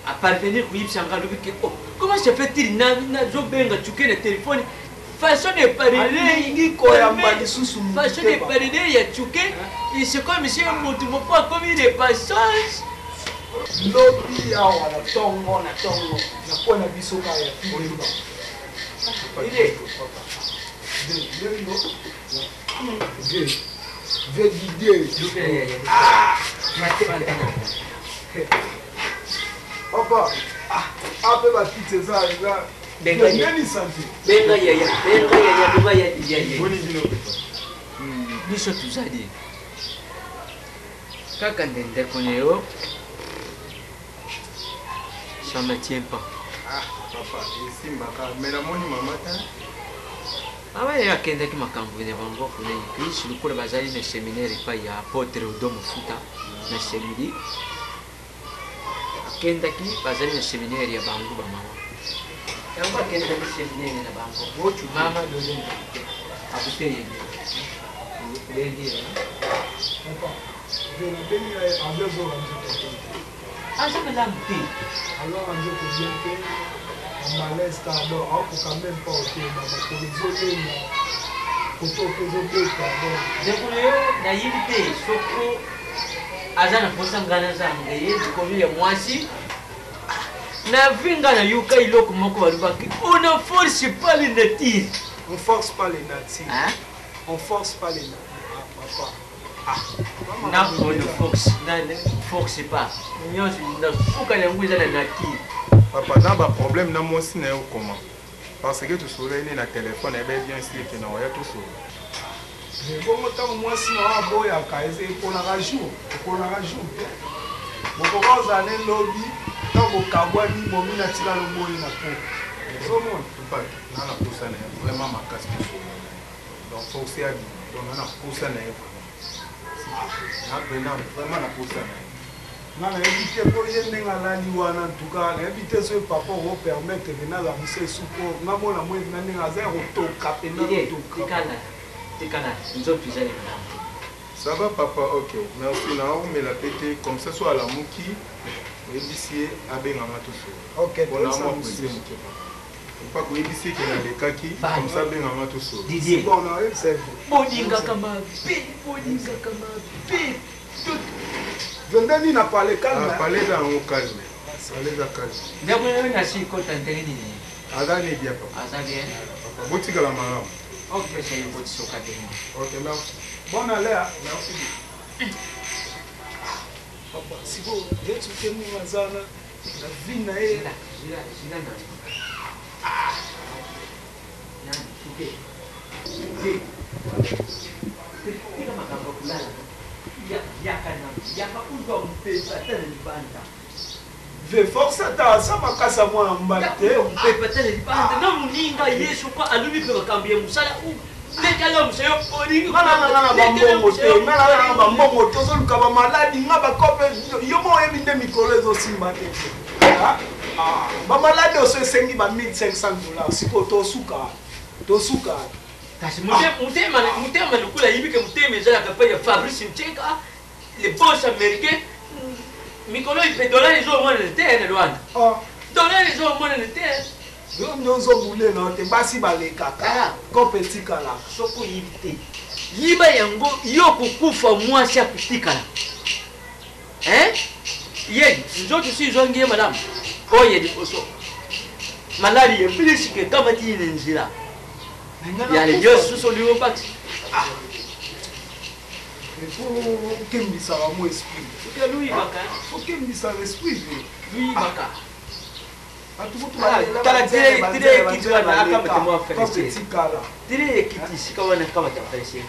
à parvenir pour Yipsanga que oh comment se fait-il na zobenga tuke le téléphone façon de parler façon de parler il y a tuke et c'est comme si un mot pas comme des passages lobi awa na tongo na kona biso ka ya filimba ile papa ape batite za bengani santi benga ya biso tuzali kaka ndende konyo ça me tient pas. Ah, papa, ici, mais la moni maman. Ah ouais, il y a quelqu'un qui m'a cambré devant moi. Il sur le cours de bazali dans le séminaire, il y a apôtre au dôme futa dans le séminaire. Quelqu'un qui bazali dans le séminaire, il y a bango maman. Il y a quelqu'un dans le séminaire, il y a bango. Oh, tu maman de l'homme. À côté, il y a. Papa, je vais venir en 2 heures. Ah, ça me l'a dit. Alors, on dit que bien que on m'a laissé alors, on peut quand même pas ok, pour les autres, pour tout que les autres, Découlé, naïveté, Soko, Azana Posangana Zangaye, du commis à moi si. Na vinga na yuka iloko moko barubaki. On ne force pas les natifs. On force pas les natifs. Hein? On force pas les natifs. Papa. Na on ne force pas. Nyo na fuka na nguza na natifs. Papa, n'a pas problème na moi si na yo comment. Parce que tu soulèves na téléphone et bien sûr que na oya tout so. Mais bon temps moi si na boya kaise pour la jour, pour la jour. Bon comment ça ne lobby tant que kabwani bomi na tira le boy na po. So mon pas na na poussa na vraiment ma casse tout so. Donc faut aussi à donc na poussa na na vraiment na poussa na. Na éviter pour les nenga la liwana en tout cas, éviter ce papa va permettre de na la mise support. Na mona moi na nenga zéro to capena to tikana. Tikana, nous autres plus allés. Ça va papa, ok. Merci, on met la pété comme ça soit à la mouki, et d'ici à Bengama tout ça. Ok, on a un peu pas que d'ici qu'il y a des kaki, comme ça Bengama tout ça. Didier, bon, on a eu c'est Boninga kama pi. Vendani n'a pas les calmes. On a parlé dans un calme. Ça les a calme. D'abord, on a si côté intérêt. Ada n'est bien papa. Ada bien. Papa, boutique la maram. Ok, c'est une boutique au cadre. Ok, merci. Bon allez, merci. Papa, si vous êtes que nous azana, la vie na est là. Ve force ta ça ma casa moi mbate. Peut-être les bandes non muninga yesu kwa alumi pe bakambie musala u. Lekalo mseyo oringi na bambongo te na bambongo to so lukaba maladi nga ba kope yo mo ebinde mikolo ezo simba te. Ah, ba maladi oso esengi ba $1,500 siko to suka. Kasi mutema lukula yibike mutema ezala kapaya Fabrice Mcheka les boss américains mikolo ipe dollar ezo mwana le terre Rwanda. Dollar ezo mwana le terre. Yo ndozo bule na te basi baleka ka kopeti kala soko yibite. Yiba yango yo kukufa mwasi akutikala. Yedi, njoto si zongie madame. Oye di oso. Malari ya bilisike kama tine nzira. Yale yo suso liwo pax. Il faut que me ça va mon esprit. Que lui baka. Faut que me ça l'esprit. Lui baka. Kala tire kitu wana akama temwa felisi. Tire kiti sikawana kama felisi.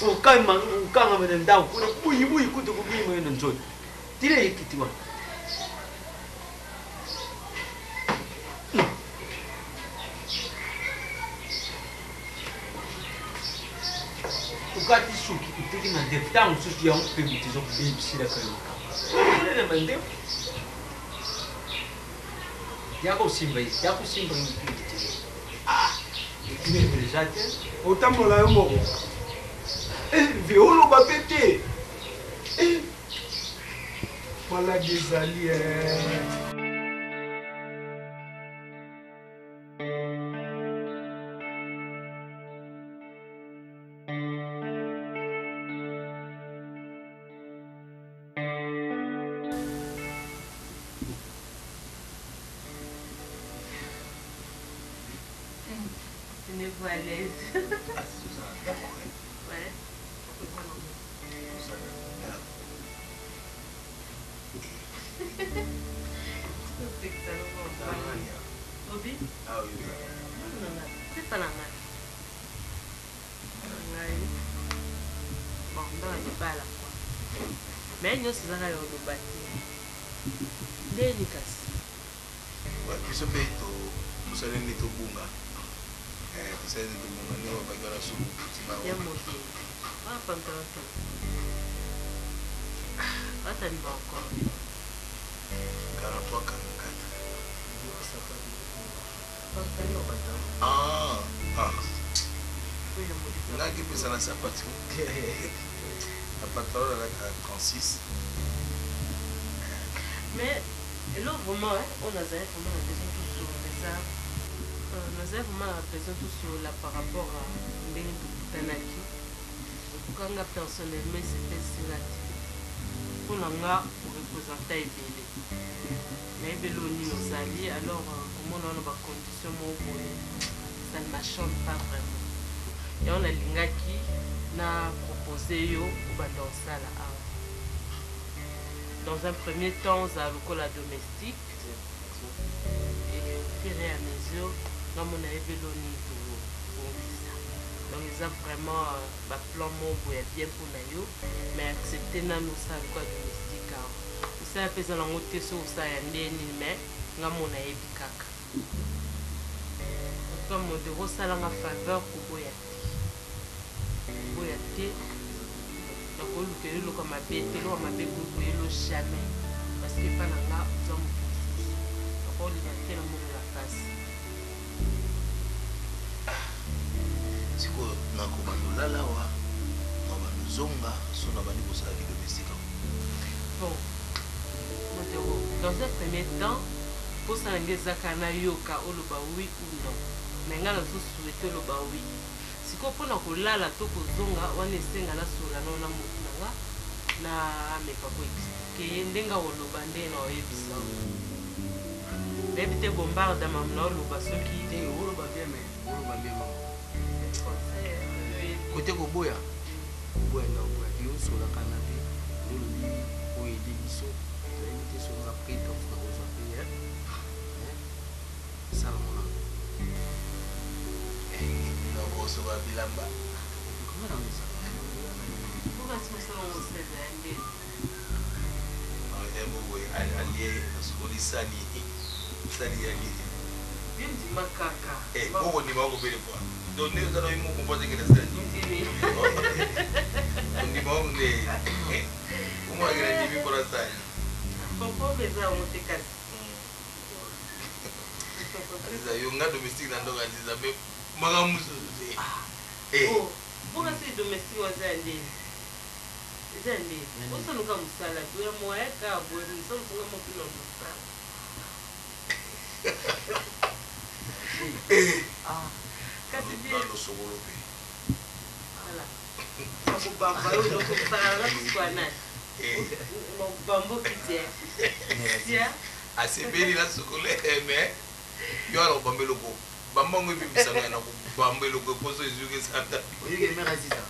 Ukama mena ndao kuna buyi kutu kubuyi mena nzoi. Tire kiti wana. Ukati suki kutiki na defta msusu ya mpe mtizo kubibisira kaluka. Nene mandeo. Yako simba mpikiti. déjà te. Otambola yo moko. Violo ba pété. Voilà des alliés. Tenez-vous à l'aise. Ouais. Obi? Ah oui. Non, c'est pas la mal. Bon, non, elle n'est pas à la fois. Mais nous, c'est ça qu'on nous bâtit. Délicace. Ouais, puis ce pays, vous savez, il est au Bunga. Vous savez, il est au Bunga, nous, on va faire la soupe. Il y a mon pied. Ah, pas encore. Ah, t'as mis encore. 43, 44. Là, qui peut s'en passer partie. La patronne, elle a 36. Mais là, vraiment, on a vraiment la besoin tout sur les arbres. On a vraiment la besoin tout sur là par rapport à Tanaki. Quand on a personnellement, c'était cela. Pour représenter Ebele. Mais Ebele on nous alliés, alors comment on a des conditions ça ne m'achante pas vraiment. Et on a l'ingaki n'a proposé yo dans ça là. Dans un premier temps, on a le la domestique. Et au fur et à mesure, on a Ebele au niveau. Donc ils ont vraiment un plan bien pour nous, mais accepter nous ça quoi domestique. Ça fait ça dans notre so ça y est mais ngamo na ebikaka. Comme de rosala en faveur pour boyati. Boyati. Donc on le fait comme ma bête, le ma bête pour le jamais parce que pas là nous sommes. Donc on lui va faire la face. Siko na komando lala wa na banuzonga so na bani kosala ki domestique. Bon. Dans un premier temps, pour s'engager zakana yoka ou le oui ou non. Mais on a souhaité le oui. Si on prend la to kozonga on esenga na sola na mutunanga na me pa ko expliquer ndenga olobande na oyebisa. Debite bombarde mamna oloba soki te oloba bien mais oloba bien maman. Côté Koboya, Koboya na Koboya, qui est sur la canapé, nous le dit, où il dit biso, il a invité sur la prête dans la rose à payer. Salomon. Donc on se va bilamba. Comment on dit ça? Pourquoi est-ce que ça on se fait allié parce qu'on dit sani allié. Bien dit makaka. Eh, pourquoi on dit pas belle fois? Donc nous allons nous composer que ça. On dit bon mais comment agréer dit pour ça? Pourquoi les gens ont été cassés? Il y a un domestique dans le cas mais madame eh pourquoi c'est domestique aux Indiens? Les Indiens, on s'en va comme ça là, tu as moyen qu'à boire, nous sommes pour un peu eh ah quand tu dis le sogolo voilà on va pas au donc ça là quoi na mon bambo qui tient assez belle la sogolo mais yo alors bambe logo bamba ngo bibisa na ko bambe logo poso ezuke santa oyi ke mera sisa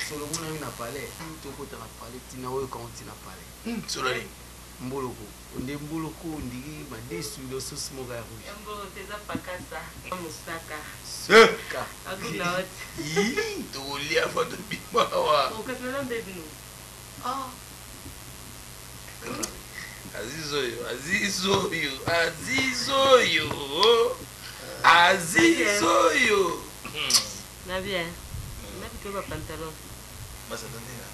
solo mona mina parler to ko ta parler tina oyo quand tina parler solo ni mboloko onde mboloko ndiki badesu lo sauce moka ya rouge mboloko teza pakasa musaka seka akuna ot yi to lia foto bimawa o kasala ndebino ah Azizoyo. Na bien. Na piqué ba pantalon. Mas attendez là.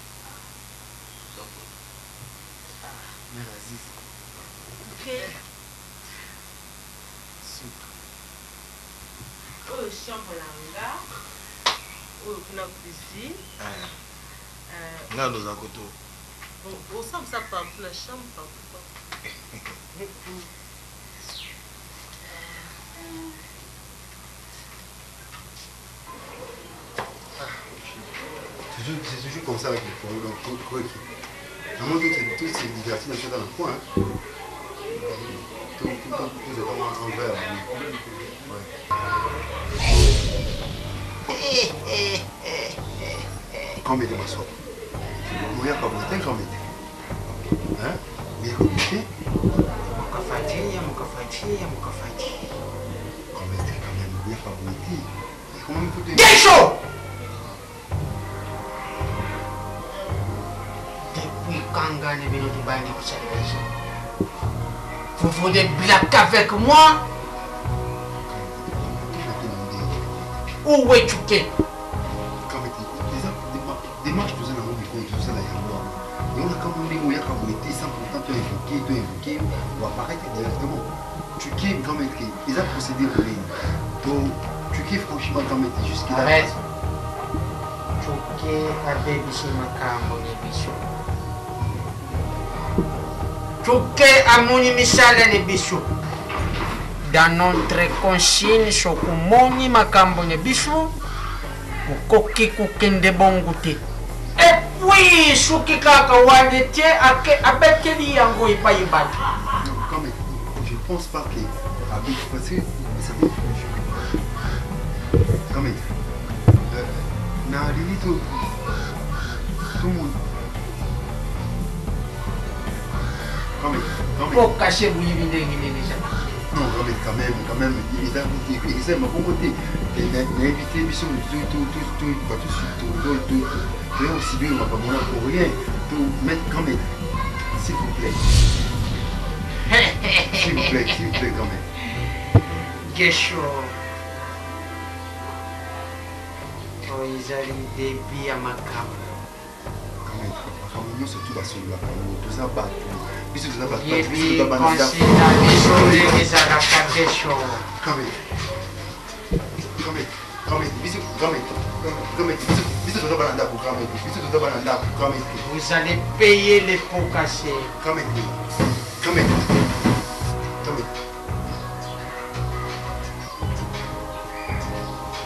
Mère Aziz. Ok. oyo chambre na nga oyo kuna cuisine nga noza koto osambisa partout na chambre partout. C'est toujours comme ça avec les forêts. Donc, à un moment donné, tous ces divertissements sont dans le coin. Tout est en verre. Quand mettez ma soeur. Vous voyez comment vous êtes quand mettez. Hein? Vous voyez comment vous êtes? Quand mettez quand même, vous voyez comment vous êtes. Comment vous êtes? Bien chaud! Vous voulez blaguer avec moi? Où est Chouké? Des marches de Zénamo du compte, ça là, il y a moi. Et on a quand même des moyens quand vous étiez sans pourtant te évoquer, ou apparaître directement. Chouké, quand même, ils ont procédé pour les. Donc, Chouké, franchement, quand même, jusqu'à. Arrête. Chouké a débuté ma cambo de bichou. Chouké a mon misale de bichou. Dans notre conscience, Chokumoni makambo ne bichou. Koki kukende bongoute. Et puis, Chouki kaka walete avec quel yango et pas yibal. Je pense pas que avec parce que vous savez quand même na lili tout le monde Pour cacher vous y venez déjà. Non, quand même, ils aiment ma bon côté. Invité, ils sont tout aussi bien, on va pas pour rien. Tout mettre quand même. S'il vous plaît. S'il vous plaît, quand même. Gesho. Oh, ils arrivent des billes à ma cam. Quand même, nous surtout la seule là, tout ça bat. Bisous, tout ça bat. Vous allez payer les pots cassés. Come here.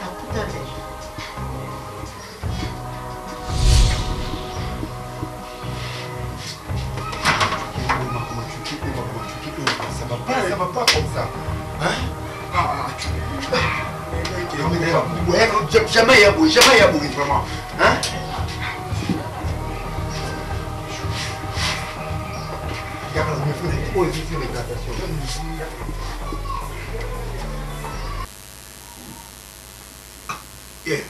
À tout à l'heure. Ça va pas comme ça. Hein? Jamais il y a bruit, vraiment. Hein? Yeah.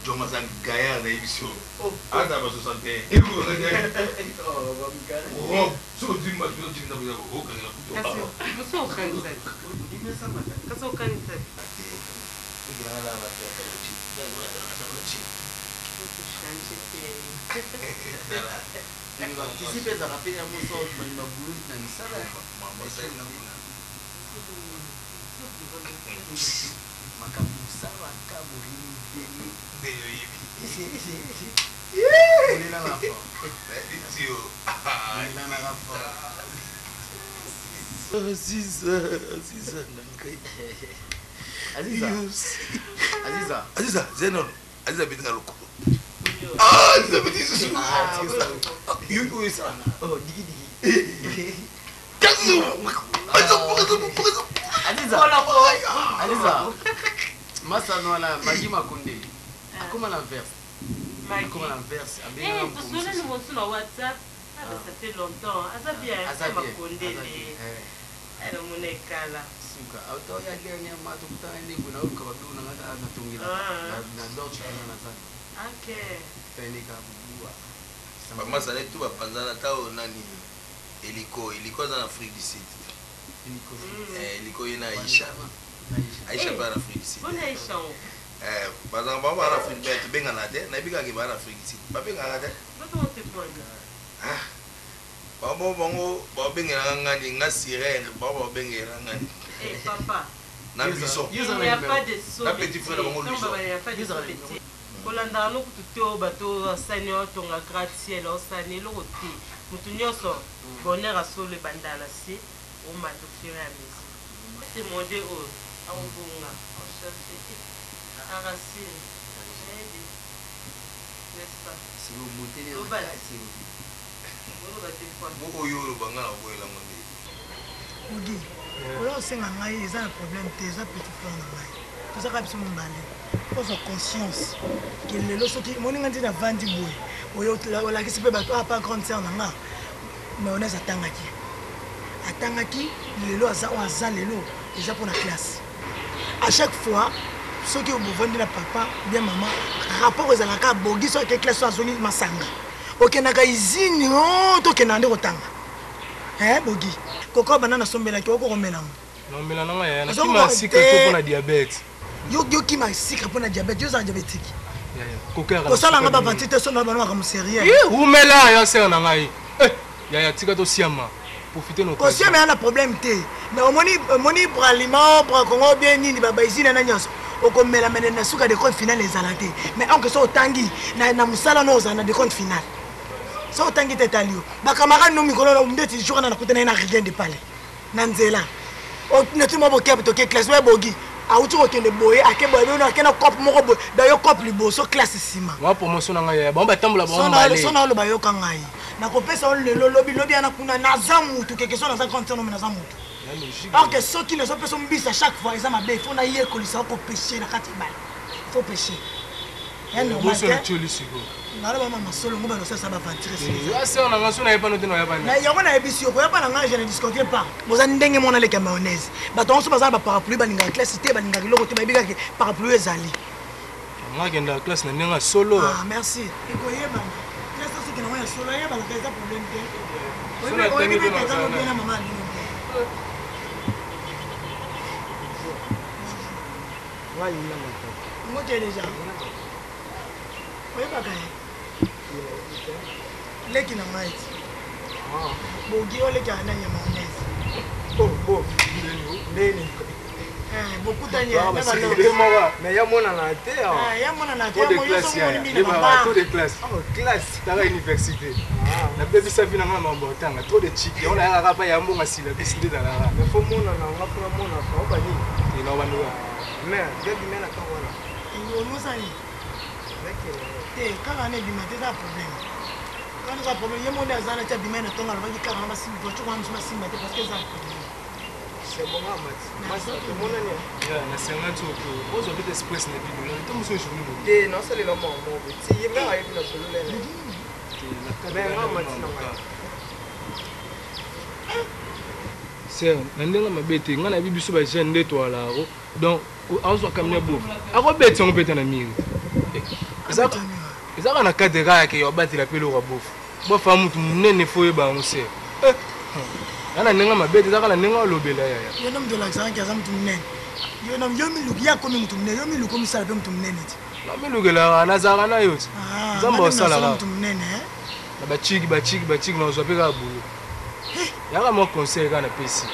John was a guy and they show. Oh, I was something. Oh, so do much. Aziza, Zenon, Aziza bitinga loko. Ah, Aziza bitinga susu. You is oh, digi. Kazu. Aziza. Masa no la magi makunde. Akoma l'inverse. Akoma l'inverse. Eh, tu souviens nous sur le WhatsApp? Ça fait longtemps. Asa bien, ça makunde. Era munekala. Suka. Auto ya gani matu kutani kuna ukabadu na ngata anatungira. Na dochi na sana. Okay. Tendika bubua. Mama sana tu bapanzana tao nani Eliko za Afrique du Sud. Eliko yena Aisha. Aisha ba Afrique du Sud. Bona Aisha. Bazanga ba ba Afrique du Sud benga na te, na bika ke ba Afrique du Sud. Ba benga na te. Bato te bonga. Bongo ba benga ngani nga sirène, ba benga ngani. Papa. na biso Il n'y a pas de saut. na petit frère bango biso Il n'y a pas de saut. Kolanda no kututo bato asani otonga gratte-ciel osani eloko te mutu nyonso bonheur asolo ebandala se omata fur et à mesure temode oyo akobonga ocherche aracine oyo olobanga na boyelango nde ogi oyo osenga ngai eza na problème te eza petit frère na ngai tozaka biso mibale ozwa conscience ke lelo soki moninga ntina avandi boye oyo olakisi mpe bato apa grande sœur na nga mayonnaise atangaki lelo aza lelo eza mpona classe à chaque fois soki obovandi na papa bien mama rapport ezalaka abogi so ake classe so azongi masanga okendaka izini tokenda nde kotanga bogi koko bana nasombelaki okokomelango nomela nanga yaya nakima sika to mpona diabete yokima sikre mpona diabete yozala diabétique kosalanga bavanti te so na bana makambo sérieux umela ya sere na ngai yaya tika tosiama profite kosiama ya na problème te na omoni braliment bra kongo bien nini babaisine na nyonso okomela mene na suka de compte final ezala te mais anke so otangi na mosala no ozala na de compte final so otangi te talio bakamarade no mikolo ndeti jour na nakutana na rien de palais na nzela neti mo bokepe toke classe we bogi auti kokende boye ake boye bino akena cope moko boye dayo cope liboso classe sima wa promotion na ngai ya bango batambola bango mbale so na oloba yoka ngai nakopesa o lelo lobi ana kuna naza mutu keke so naza grande no naza mutu ok soki nazopesa mbisa chaque fois eza mabe fo na ye kolisa okopeshe na kati bale faut pécher naloba mama solo ngo balosasa bavantire yango nayebisi yo koyeba na ngai je ne discontiens pas boza ndenge mona leki ya mayonnaise bato nyonso baza na baparapluie balingaka classe te balingaka eloko te bayebikaki parapluie ezali ngakendaka classe na ndenge ya solo merci ekoyebana classe soki nango ya solo eyebanaka eza problème te oyebibeka eza lobena mama alino te ngote déjà oyebaka ye leki na ngai bogi olekaka na nyama mayonnaise bokutani mais yamonana te yamonana tanga université nabebisa bino nga mambo otanga trop de chiki ona yaka pa yambonga sila bisi nde dalaka mais faut monana nga mpona monaka obani inaobanduka mais bebi mena kawana omosani te kaka na ebima te eza problème kana eza problème ye monde aza na ti abima ye na ntongo alobaki kaka na basimba voiture wana mosu basimba te parce que eza problème c'est bon mati tomonani na senga ti ozwa pete express na bino to mosu journée mo te nasalela mamobe ti ye nga ayebi na sololele mais nga mati na ngai ser na ndenge mabe te nga nayebi biso bajeune nde toalako donc azwaka mine bofu akobeti yango pete na miri ezaka na cadre yake yo abatela pe eloko bofu bofa mutu munene fo oyeba yango ser ana ndenge mabe te ezaka na ndenge alobela yaya yo na mutu olakisaki aza mutu munene yo miluki ye akomi mutu munene yo miluki omisala mpe mutu munene ti namilukelaka nazalaka na yo ti nzambe osalaka mutu munene na bachiki nazwa mpe kaka bolo yaka mwa conseil kaka napesi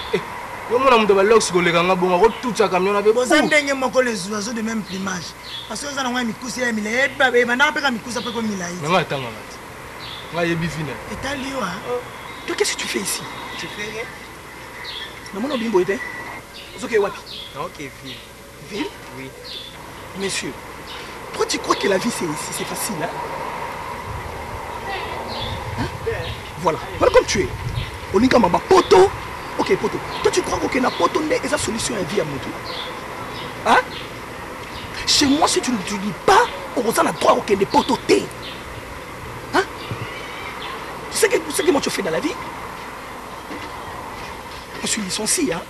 yo mona mutu baloksi koleka nga bongo akotutsa camion na pe boza ndenge moko les oiseaux de même plumage parce que oza nango ya mikusa ya milai ebandaka mpe ka mikusa mpe komilai nanga atangaka ti nga yebi fina etali yo toi qu'est-ce que tu fais ici? Tu fais rien? Non, mon bimbo était. Ok, wapi? Ok, ville. Ville? Oui. Monsieur, toi tu crois que la vie c'est facile, hein? Voilà, voilà comme tu es. Olinga maba poto. Ok, poto. Toi tu crois que na poto n'est la solution à vie à mon tour? Hein? Chez moi, si tu ne dis pas, on a droit au des potos T. Hein? Tu sais que moi tu fais dans la vie? Je suis licencié, hein?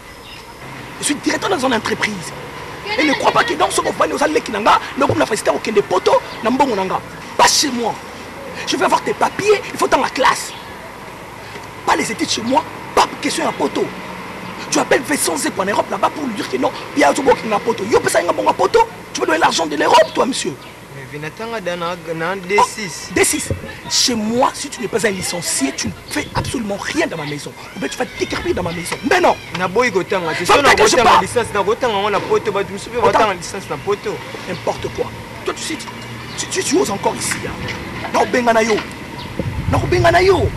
Je suis directeur dans une entreprise. Et ne crois pas que dans ce moment, nous allons les nanga, nous allons faciliter aucun des potos, n'ambon nanga. Pas chez moi. Je vais avoir tes papiers, il faut dans la classe. Pas les études chez moi, pas question à poteau. Tu appelles V100 pour en Europe là-bas pour lui dire que non, il y a tout bon qui n'a poteau. Yo, ça y a un bon poteau. Tu veux donner l'argent de l'Europe, toi, monsieur? Vinatanga dans D6. D6. Chez moi, si tu n'es pas un licencié, tu ne fais absolument rien dans ma maison. Ou bien tu vas t'écarter dans ma maison. Mais non. N'importe quoi. Toi, tu oses encore ici. Non, Benganayo. Non, Benganayo.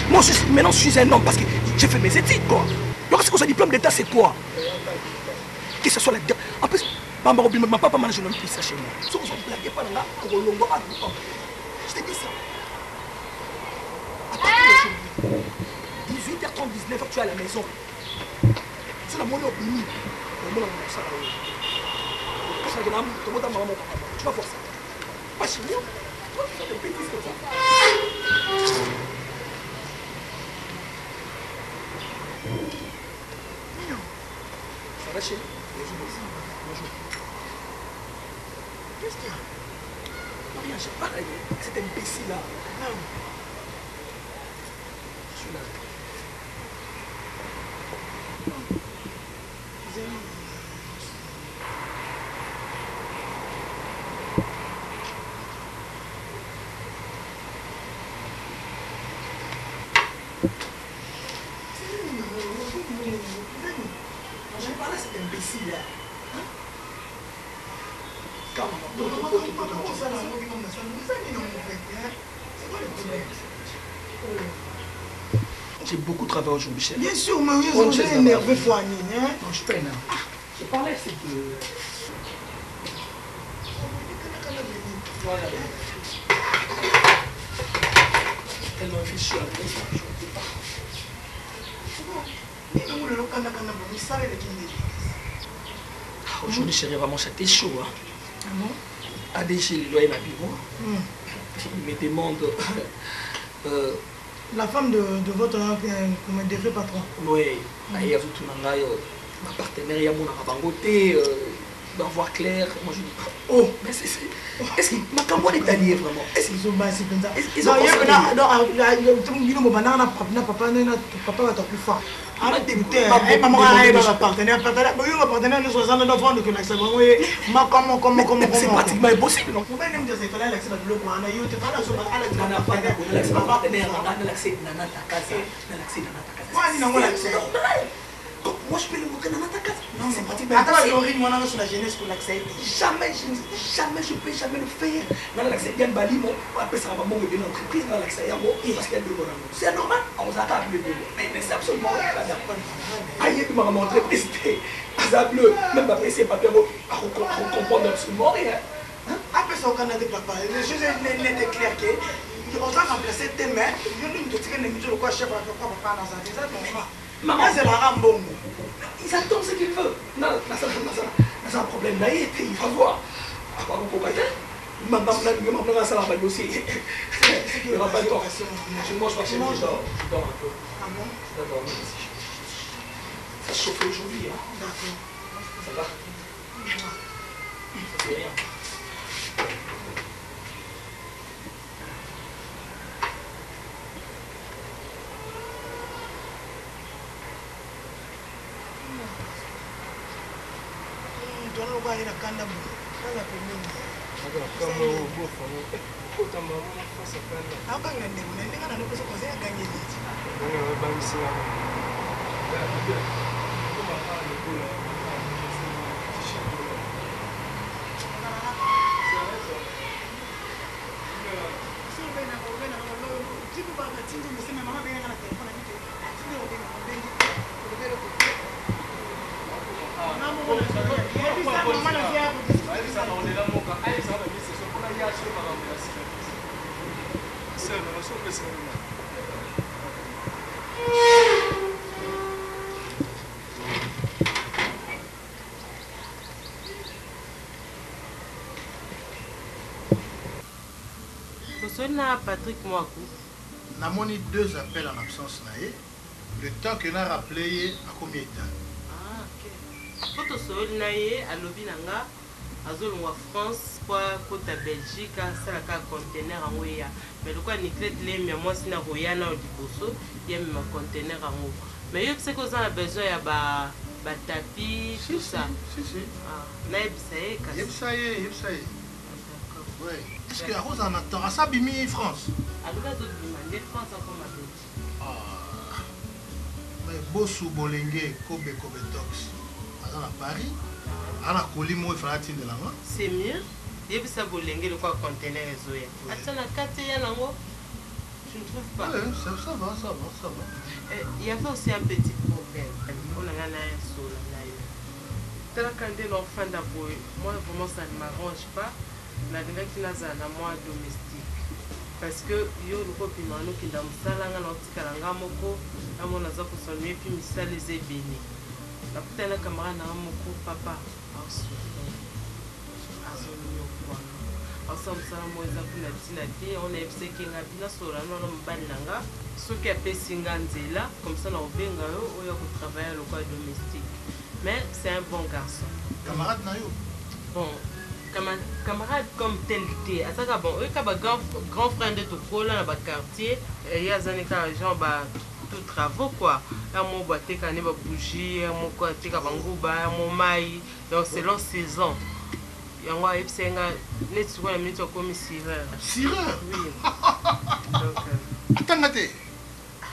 Moi, maintenant, je suis un homme parce que j'ai fait mes études, quoi. Donc, c'est quoi ce diplôme d'état, c'est quoi? Que ce soit la... En plus, ma papa m'a dit, je n'aime plus ça chez moi. Je t'ai dit ça. À partir de 18h30, 19h, tu es à la maison. C'est la monnaie au bini. Tu vas voir ça. Pas chez moi. Tu vas faire des bêtises comme ça. Ça va chez nous? Qu'est-ce qu'il y a? Non, rien, j'ai pas là. Cet imbécile là. Non. Je suis là. J'ai parlé à cet imbécile là. J'ai beaucoup travaillé aujourd'hui, chef. Bien sûr, mais vous êtes énervé, Fouani. Non, je suis pas énervé. Je parlais, c'est que... Voilà. Elle m'a fait chier. Aujourd'hui, chérie, vraiment, c'était chaud. Hein. Ah bon? ADG, il doit y avoir bureau. Il me demande... La femme de votre défunt patron. Oui, il y a tout ma partenaire, il y a mon avancé, va voir clair. Moi je dis, oh, mais c'est. Est-ce que ma campagne est alliée vraiment? Est-ce qu'ils ont baissé comme ça? Est-ce qu'ils ont baissé? Non, papa va être plus fort. Arrête de goûter. Maman a un partenaire. Partenaire de 69 ans de connexion. C'est pratiquement impossible. On va même dire que c'est l'accès à l'eau. On a eu tout à l'heure. Moi je peux le montrer dans ta case. Non, c'est pratiquement impossible. Sur la jeunesse pour l'accès. Jamais je peux jamais le faire. Dans l'accès, il y a un bali, on appelle ça maman de l'entreprise, dans l'accès, parce qu'il y a deux bonhommes. C'est normal, on s'attaque le deux. Mais c'est absolument rien. Aïe, tu m'as montré, c'était bleu, même pas pressé, pas bien, à comprendre absolument rien. Après ça, au Canada, papa, les choses n'étaient claires que. On va remplacer tes mains. Je ne sais pas si tu as chef à papa dans sa vie. Maman, c'est la rambon. Ils attendent ce qu'ils veulent. Non, c'est un problème. Là, il va voir. À quoi vous comprenez? Maman, ça va pas aussi. Il va pas tort. Je mange pas chez moi, je dors un peu. Ah bon? Je dors ici. Ça chauffe aujourd'hui. D'accord. Ça va? Ça fait rien. Patrick Mouakou. Namoni 2 appels en absence naé. Le temps que n'a rappelé à combien de temps? Ah, ok. Photo sol naé à Lobinanga, à Zolongwa France, quoi, côte à Belgique, ça la carte conteneur en Ouya. Mais le quoi Niclet l'aime, moi c'est na Royana au Diboso, il y a même un conteneur en haut. Mais il y a besoin de tapis, tout ça. Oui. Est-ce que Rose en attend à Sabimi France? Mais Bossou Bolenge, Kobe Tox, à Paris, à la Colimo, il fallait atteindre la main. C'est mieux. Il y a ça Bolenge, le quoi conteneur et Zoya. Attends, la carte, il y a là-haut. Je ne trouve pas. Oui, ça va. Il y avait aussi un petit problème. On a un sol. Quand l'enfant d'abord, moi vraiment ça ne m'arrange pas. La dernière qui n'a pas moi domestique. Parce que yo le copine mano qui dans musala nga notika nga moko amona za kusonye puis misala les ebeni. La petite camarade na moko papa asu. Azonyo kwa. Ensemble ça moi za kuna tina te on a epse ki nga bina sora no mbali nanga. Ce qui a fait singanzela comme ça na obenga yo oya ko travailler le quoi domestique. Mais c'est un bon garçon. Camarade Nayo. Bon, camarade comme tel thé. À ça, bon, il y a grand frère de Toko là dans le quartier. Il y a des gens qui tout travaux quoi. Il y a mon boîte qui a des bougies, mon côté qui a mon maïs. Donc selon saison. Il y a un peu de net sur la minute comme sireur. Sireur? Oui. Donc. Attends,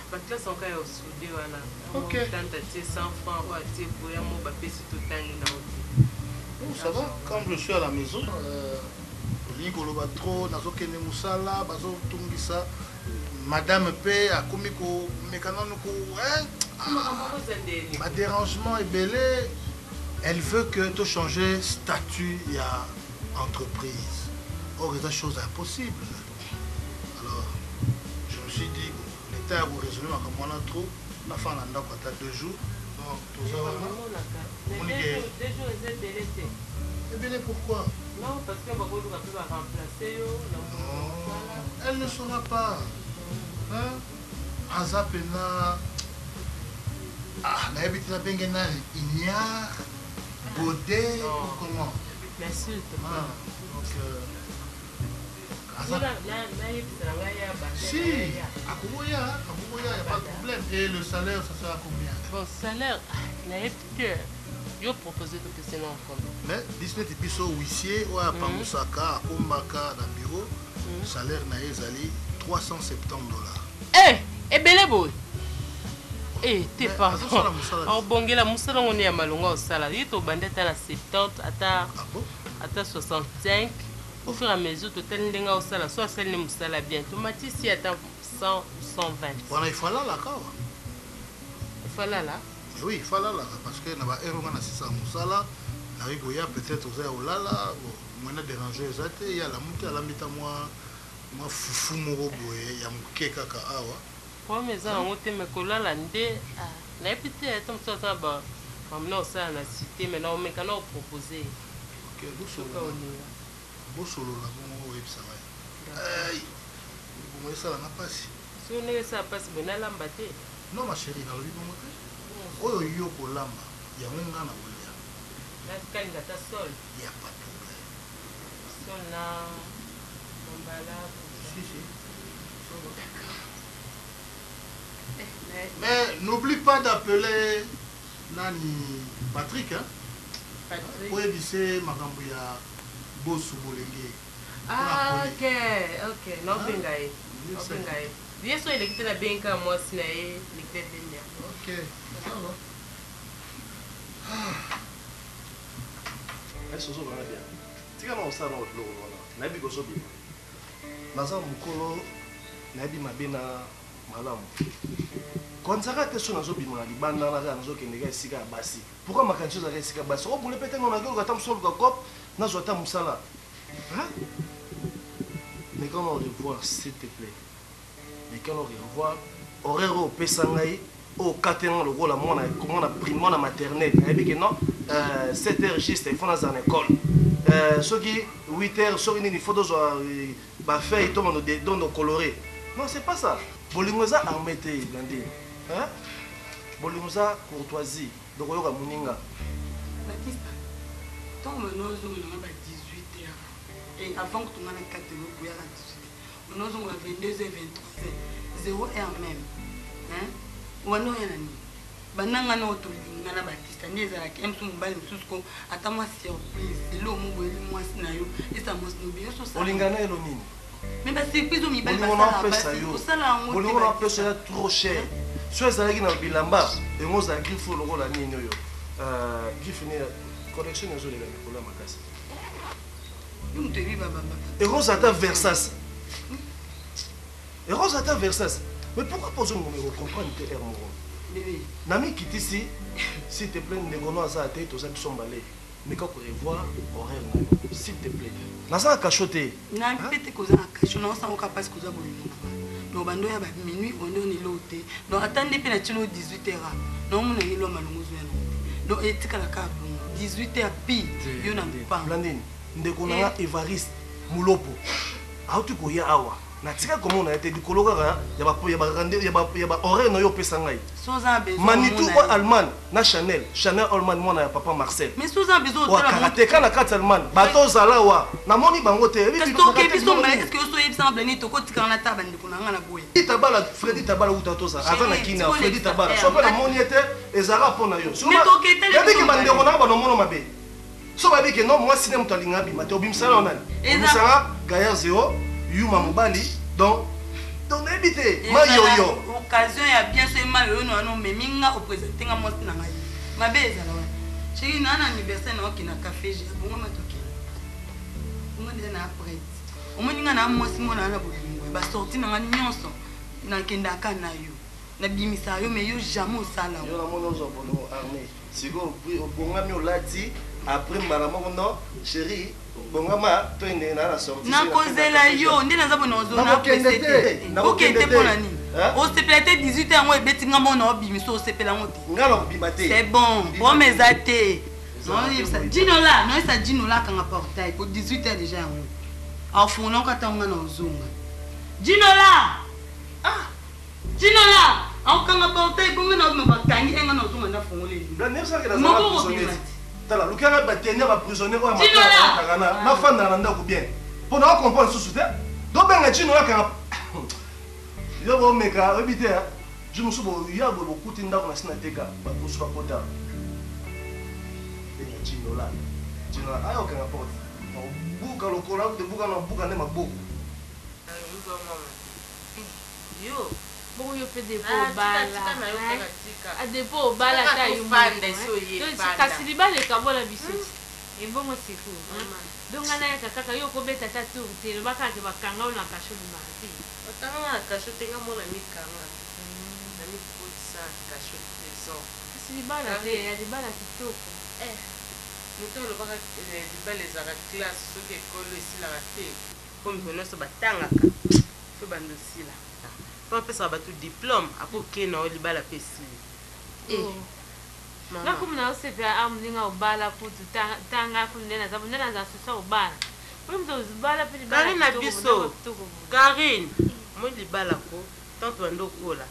parce que là, son cas est au soudé, voilà. Ok. Tant 100 francs, ou à tirer pour un mot, papier, c'est tout le temps. Ça va, quand je suis à la maison, Madame P a commis un dérangement est belé. Elle veut que tu changes statut et entreprise. Or, c'est une chose impossible. Alors, je me suis dit, l'État a résolu comme on a trop. La femme a 2 jours. Donc, tout ça va. Deux jours, c'est délaissé. Et bien, pourquoi? Non, parce que Bago va remplacer. Elle ne saura pas. Hein? Azapena. Ah, la habitude à Bengena, Ignard, Baudet, comment? Merci. Si, à Kouboya, il n'y a pas de problème. Et le salaire, ça sera combien? Bon, salaire, je propose que c'est non comme. Mais Disney est plus huissier, ou à Pamusaka, à Ombaka, dans le bureau, le salaire n'a pas $370. Eh, belle boy. Eh, t'es pas. En Bongela, Moussala, on est à Malonga au salaire. Il est au bandit à la 70, à 65. Au fur et à mesure, tout le monde au salaire, soit celle de Moussala bien. Tout matin, si à 100 ou 120. Voilà, il faut là, là, il faut là, là. Oui, il faut là, parce que nous avons 600 Moussala. Nous avons peut-être aux Lala, nous avons dérangé les athées. Il y a la montée à la mitad, moi, foufou, moro, il y a mon keka, awa. Pour mes amis, on me colle la ndé. La petite, comme ça, ça va. Comme nous, ça, la cité, mais on me canne proposer. Ok, vous solo. Vous solo, là, vous voyez ça, ouais. Aïe, vous voyez ça, là, n'a pas si. Si on est ça, passe, bon, à l'ambaté. Non, ma chérie, dans le lit, bon, oh, yo, pour l'amba, il y a un gars, là, là, quand il y a ta sol. Il n'y a pas de problème. Sol, là, on va là. Si. Mais n'oublie pas d'appeler Nani Patrick, hein? Patrick. Pour éviter Magambouya Bossou Bolenge. Ah, ok. Non, Bengaï. Bien sûr, il est la Benga, moi, c'est l'école de Nia. Ok, ça va. Est-ce que vous avez bien? Si vous avez un peu de l'eau, vous avez un peu de l'eau. Naza mukolo nabi mabena malamu. Konzaka te so nazo bimana libanda na nazo kendeka esika basi. Pourquoi makancho za esika basi? O bule pete ngona ngolo katam solo ka kop nazo ta musala. Hein? Mais quand on revoit s'il te plaît. Mais quand on revoit horaire au pesangai au katena le rôle à moi comment on a pris moi na maternelle. Et bien non 7h juste il faut dans une école. Ceux qui 8h sur une photo bah fait tout monde dans coloré. Non, c'est pas ça. Bolingoza armete gandé. Hein? Bolingoza courtoisie. Donc on a moninga. Baptiste. Tant maintenant on a 18h. Et avant que tu m'as 4 heures pour à 18h. Maintenant on a 22h 23h. 0h même. Hein? On a non rien. bananga na otolinga na batista nde ezalaki msu mobali mosusu ko ata mwa surprise elo moboyeli mwasi na yo esa mwasi nobi yo sosala olinga na elo nini me basurprise o mibali osala yango bolingo na pesa ya trop cher so ezalaki na bilamba yango ozala griffe lokola nini oyo griffe ni connexion ezolela likolo ya makasi Eros ata Versas. Eros ata Versas. Mais pourquoi pas on me comprendre que Hermon? Nami quitte ici, s'il te plaît, ne connais pas à tête aux qui sont balés. Mais quand on revoit horaire, s'il te plaît. Nasa a cachoté. Na peut-être cause a cachoté, non ça on capable cause a bolimo. No bando ya ba minuit on est loté. Non attendez pe na tino 18h. Non mon na lo malongo zo. Non etika la ka 18h pi yo na pas. Blandine. Ndeko na Evariste Mulopo auti ko ya awa na tika komo na ete dikolo kaka ya ba horaire no yo pesa ngai soza besoin Manitou ko Allemagne na Chanel Allemagne mona ya papa Marcel mais soza besoin wa karateka na kati Allemagne bato zala wa na moni bango te est-ce que so yeb semble ni to ko tika na taba ndeko na nga na boye Tabala Freddy Tabala uta toza ava na kina Freddy Tabala so pa na moni ete ezara pona yo so ya biki bandeko na ba no mono mabe so babi que non moi cinéma talinga bi mate obimsala onani obimsala Gaillard Zéo Yuma Mobali donc éviter mayoyo occasion ya bien so mayoyo no ano meminga o présenter nga mosi na ngai mabe ezala wa chéri na anniversaire na okina café j'ai bongo matoki bongo ndeza na après omoninga na mosi mona na bolingo ba sorti na nga nyonso na kenda ka na yo na bimisa yo mais yo jamais osala yo na mono zo bono armée sigo bonga mi olati après mbalama non chérie bongama twende na la sortie na kozela yo ndi naza bona ozona presete okende pona nini o sepelate 18h ngo ebetinga mona obimiso o sepela ngo te ngalo bimate c'est bon mezate non ça dinola non ça dinola kanga portail pour 18h déjà ngo afuna okata nga na ozunga dinola dinola akanga portail bongo na bakangi enga na ozunga na fongoleli na nesa ke na za tala lukanga batenya ba prisonnier ko makaka na fanda na ndako bien pour na comprendre sous te do benga chino la kanga yo bo meka obite je me soubo ya bo kuti ndako na sina teka ba kusu ba kota benga chino la ayo kanga pot buka lokola de buka na buka ne mabuku yo bon yo fait des beaux balles à des beaux balles à taille kasi libale kabo la bisoti et bon c'est cool donc ana ya kaka yo ko beta ta tour te baka ke bakanga na kasho ni mati otanga na kasho tenga mona mikanga na mi potsa kasho trésor kasi libala te ya libala kitoko muto lo baka libale za classe soki ekolo esila te comme kono so batanga ka so bandosila pa pesa ba tout diplôme akoke na libala pesi na kumna osepya amninga obala kutu tanga kunena zabu nena za susa obala mtu uzibala pe libala Karine na biso Karine mo libala ko tanto ando kola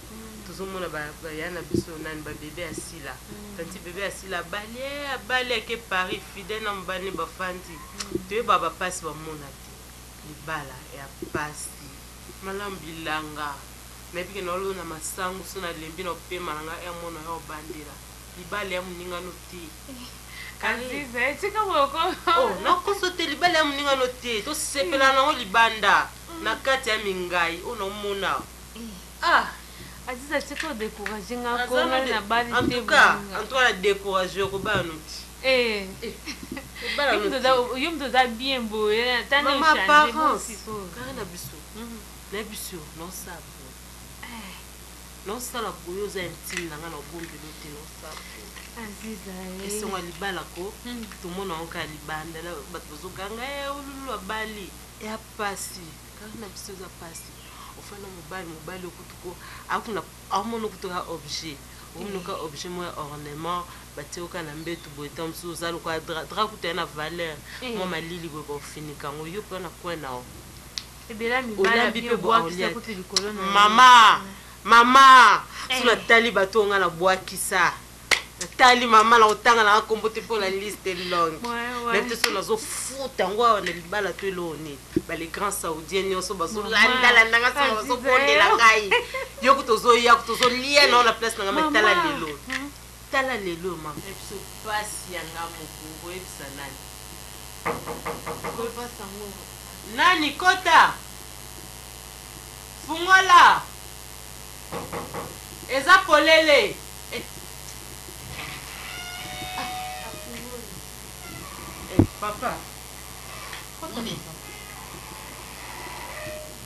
tuzomona ba yana biso nani ba bébé asila tanti bébé asila balé ke Paris fidèle na mbani ba fanti te baba passe ba mona te libala ya pasi malambilanga mais puis no lo na masangu sona lembi no pe malanga e mona yo bandira libale ya muninga no ti Aziza etika moko na ko sote libale ya muninga no ti to sepela na libanda na kati ya mingai ono mona Aziza tiko décourager nga ko na bali te en tout cas la décourager ko ba no ti yum doza bien boye tane ma parents kana biso na biso non sabo non sala boyo za intime na ngana bombe lote non sabo Aziza ese ngwa libala ko tumona onka libanda la bato bazoganga ululu abali ya pasi kana biso za pasi ofana mobali okutuko akuna amona okutuka objet omunuka objet mo ornement batioka na mbetu boetam suzalo kwa dra kutena valeur mo malili bo bofinika ngo yo pona kwena o ebela mi bala bi boakisa kutu likolo na mama suna tali batonga na boakisa tali mama la otanga na kombote pour la liste longue même te sona zo futa ngwa na libala to eloni ba les grands saoudiens nyoso baso landala nanga so bonela ngai yo kutozo ya kutozo lia na place na metala lelo tala lelo mama ebiso pasi yanga mokongo ebisa nani nani kota fungola eza polele papa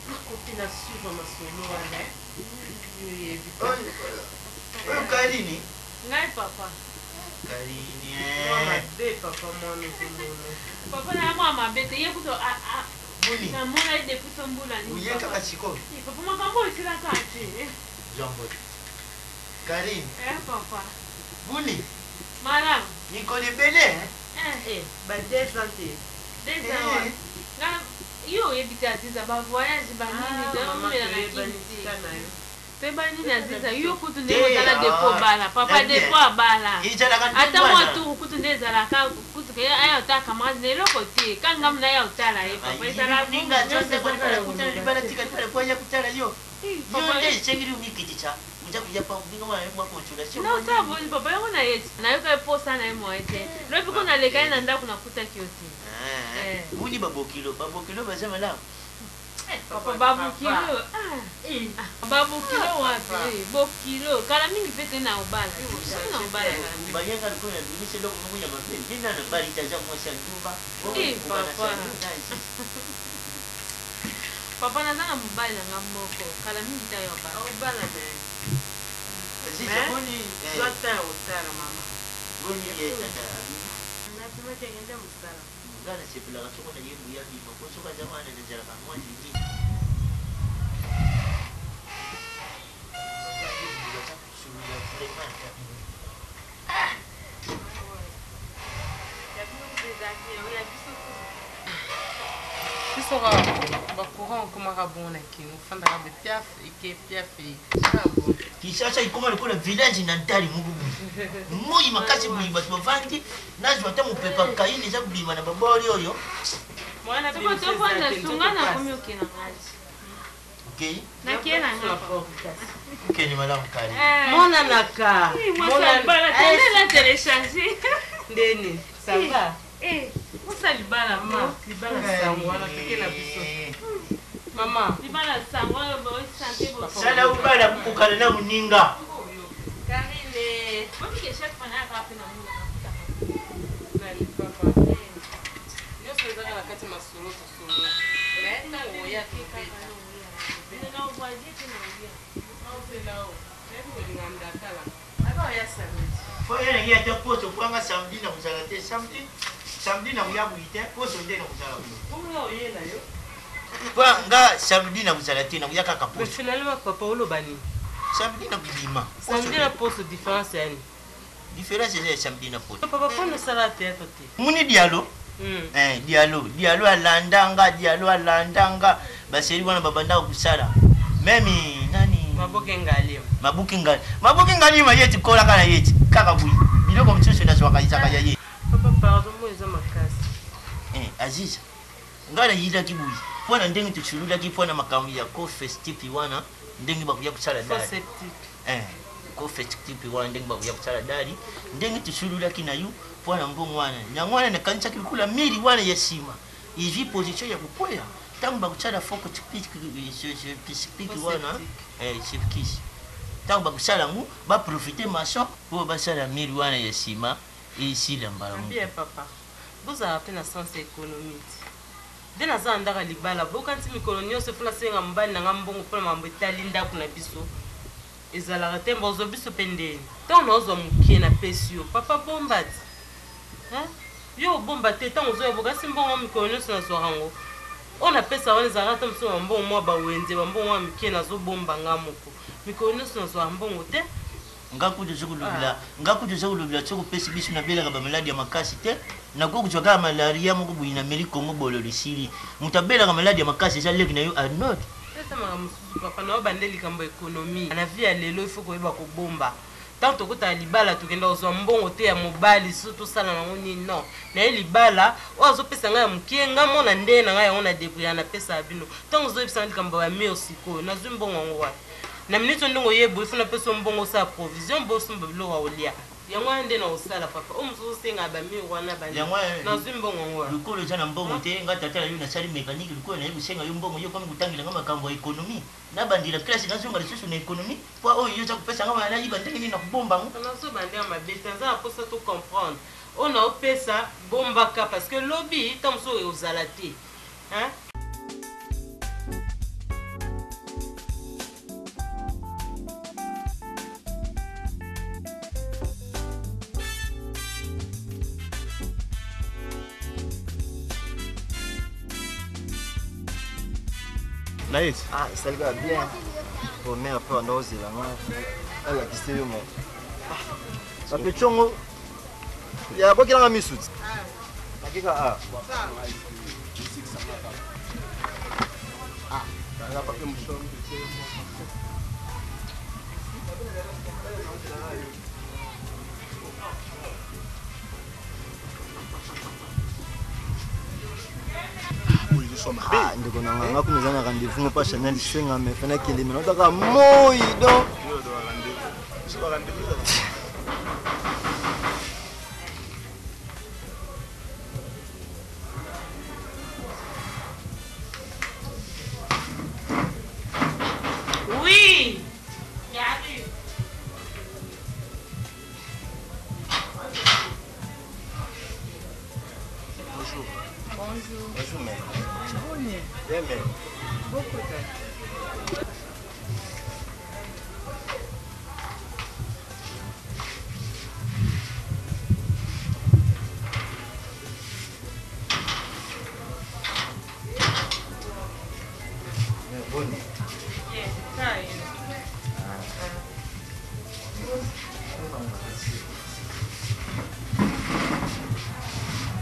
nakopela suivre masolo wana oyo Karini ngai papa Karini mabe papa mwana komona papa na mwa mabe te ye kuto na mona ide puto mbula ni uye kaka chiko papa makambo isila kati jambo Karini papa Buni madame niko libele ba 2 ans te 2 ans nga yo yebita aziza ba voyage ba nini de omela na kinti pe ba nini aziza yo kutu ndeko tala depo bala papa depo abala ata mwa tu kutu ndezala ka kutu ke aya ta camarade ne loko te kanga mna ya utala ye papa itala ninga chonde kwa kutana libala tika pale kwa ya kutala yo nde chengiri umikiticha muja kuja pa binga mwa kuchula sio na utabo papa yango na yeti na yo ka posa na mo ete lobi kuna lekana na ndako nakuta kioti Buni babokilo basema la papa babukilo babukilo wapi bokilo kala mingi pete na ubala na ubala bayenga kwa dumisha loko mungu ya mapeni nina na bali taja mwasha nyumba papa papa na zana mobile na ngamoko kala mingi tayo ubala de sisi buni zote utara mama buni yeta na tumekengenda msala ngana sepela katoko na yembu ya bima kusoka jamani na jara kanwa jiji bisoka bacourant okomaka bongo na kingo ofandaka be piaf eke piaf kisasa ikoma lokola village na ntali mugubu moi makasi buli bato bavandi nazwa ata mopepa kaini eza kobima na baboli oyo mwana tokotofanda sunga na komi okena ngaji okei nakena nga okeni malamu kali monanaka tendela telechange ndeni sava mosa libala ma libala sango wana toke na biso mama libala sango oyo boisante sala ubala kukukala na muninga karine bomike chef fanaka pe na muna nani papa nyonso ezaka na kati masolo tosolo me ntango oya tobeta na ovoisie te na oya aozelao nayebi kolinga ndakala aka oya samedi fo elengi ate poso kwanga samedi na kozala te samedi na koya bui te poso nde na kozala omoya oyela yo po nga samedi na kozala te na koya kaka mais poso finalement papa oloba nini samedi na kobima samedi na poso différence yani différence eza ya samedi na poso papa mpo nosala teatre te muni dialo dialo alandanga baseri wana babandaka kusala memi nani maboke ngalima mabuki ngalima yeti kola kana yeti kaka bui biloko misusu nazwaka izaka ya ye papa pardon mo eza makasi aziza ngana yidaki bui mpona ndenge tosululaki mpona makambo ya cofestipi wana ndenge bakuya kusala dali cofestipi wana ndenge bakuya kusala dali ndenge tosululaki na yo mpona mbongo wana yango wana nakanisaki lukula miri wana ya nsima izwi position ya kokwea ntango bakusala foko pisipiki wana sipikisi ntango bakusala yango baprofite mason mpo basala miri wana ya nsima esila mbala bien papa bozala mpe na sens économique nde naza na ndaka libala bokanisi mikolo nyonso mpo nasenga mobali nanga mbongo mpona mambo etali ndako na biso ezalaka te mbozwa biso mpe ndeni ntango naozwa mokie na pesi yo papa bomba ti yo obomba te ntango ozoya bokasi mbongo mikolo nyonso nazwaka yango oyo napesa wana ezalaka te mosusu bambongo mwa bawenze bambongo mwa mikie nazobomba nga moko mikolo nyonso nazwaka mbongo te ngakuja zokulobela sokopesi biso nabelaka bamaladi ya makasi te nakokuzwa kaka malaria moko boyi na meli kongo bololo esili moto abelaka maladi ya makasi eza leki na yo anod esamaka mosusu papa na oyo bande likambo ekonomi na vi ya lelo ifo koyeba kobomba ntango tokotala libala tokenda kozwa mbongo te ya mobali so tosala nango nini non naye libala oyo azopesa ngai ya mokie nga mona nde na ngai yango na debria napesa ya bino ntango ozoyebisanga likambo ya mio sikoyo nazwi mbongo yango wapi na minute ndenge oyeba ifo napesa mbongo osala provision bosomba biloko ya olia yango ande na osala papa o mosusu osenga bamir wana nazwi mbongo ngo lokolo eza na mbongo te nga tata na yo nasali mécanique lokolo naye kosenga yo mbongo yo komi kotangelanga makambo ya économie nabandela classe nazonga lisusu na économie po oyo yo oza kopesanga wana nayiba ndenge nini na kobombango nazobandela mabe te aza na mposa to comprendre oyo na opesa bombaka parce que lobi ta mosusu oyo ozala te Naïs. Ah, ça va bien. Pour mère un peu en ose là, elle a quitté le monde. Ça peut chongo. Il y a pas qui l'a mis sous. Ah. Ah, elle a pas fait mon champ. Ah, ndeko na nga kuna zana rendez-vous mo pa Chanel senga me fana kelemi na taka moi donc oui j'arrive. Bonjour. Bonjour. Bonjour mère. Bonjour. Bien mère. Beaucoup de Bonne. yes, fine.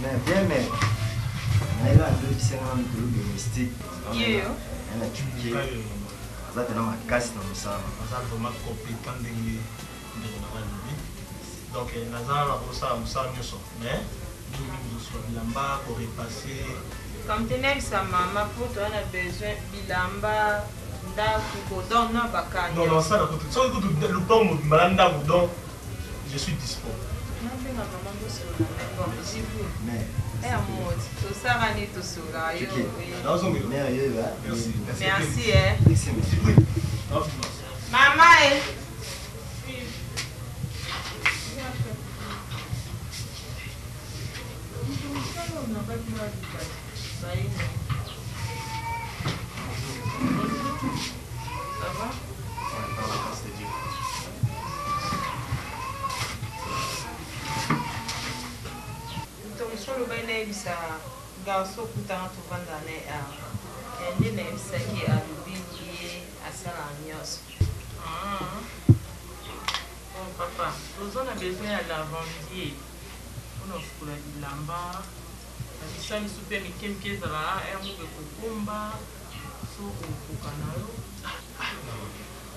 Mais bien mère. Elle a deux piscines en domestique. Yeah. Elle a tué. Ça te donne ma casse dans le sang. Ça vraiment compétent de donc nazala kosa musala nyonso mais mingi kozwa bilamba korepase Comme tu n'aimes sa maman, pour toi, on a besoin bilamba, ndaku, donc non, pas qu'à non non ça écoute ça écoute le plan malanda donc je suis dispo non mais ma maman doit se bon j'y vous mais eh amour tout ça rani tout ça yo merci merci hein merci maman eh ça va? Donc, sur le bain, il y a un garçon qui est en train de faire des choses qui est à l'oublier à Salanios. Bon, papa, nous avons besoin de lavandier. On a fait de lamba. Nous avons super mikem qui est là, et on a fait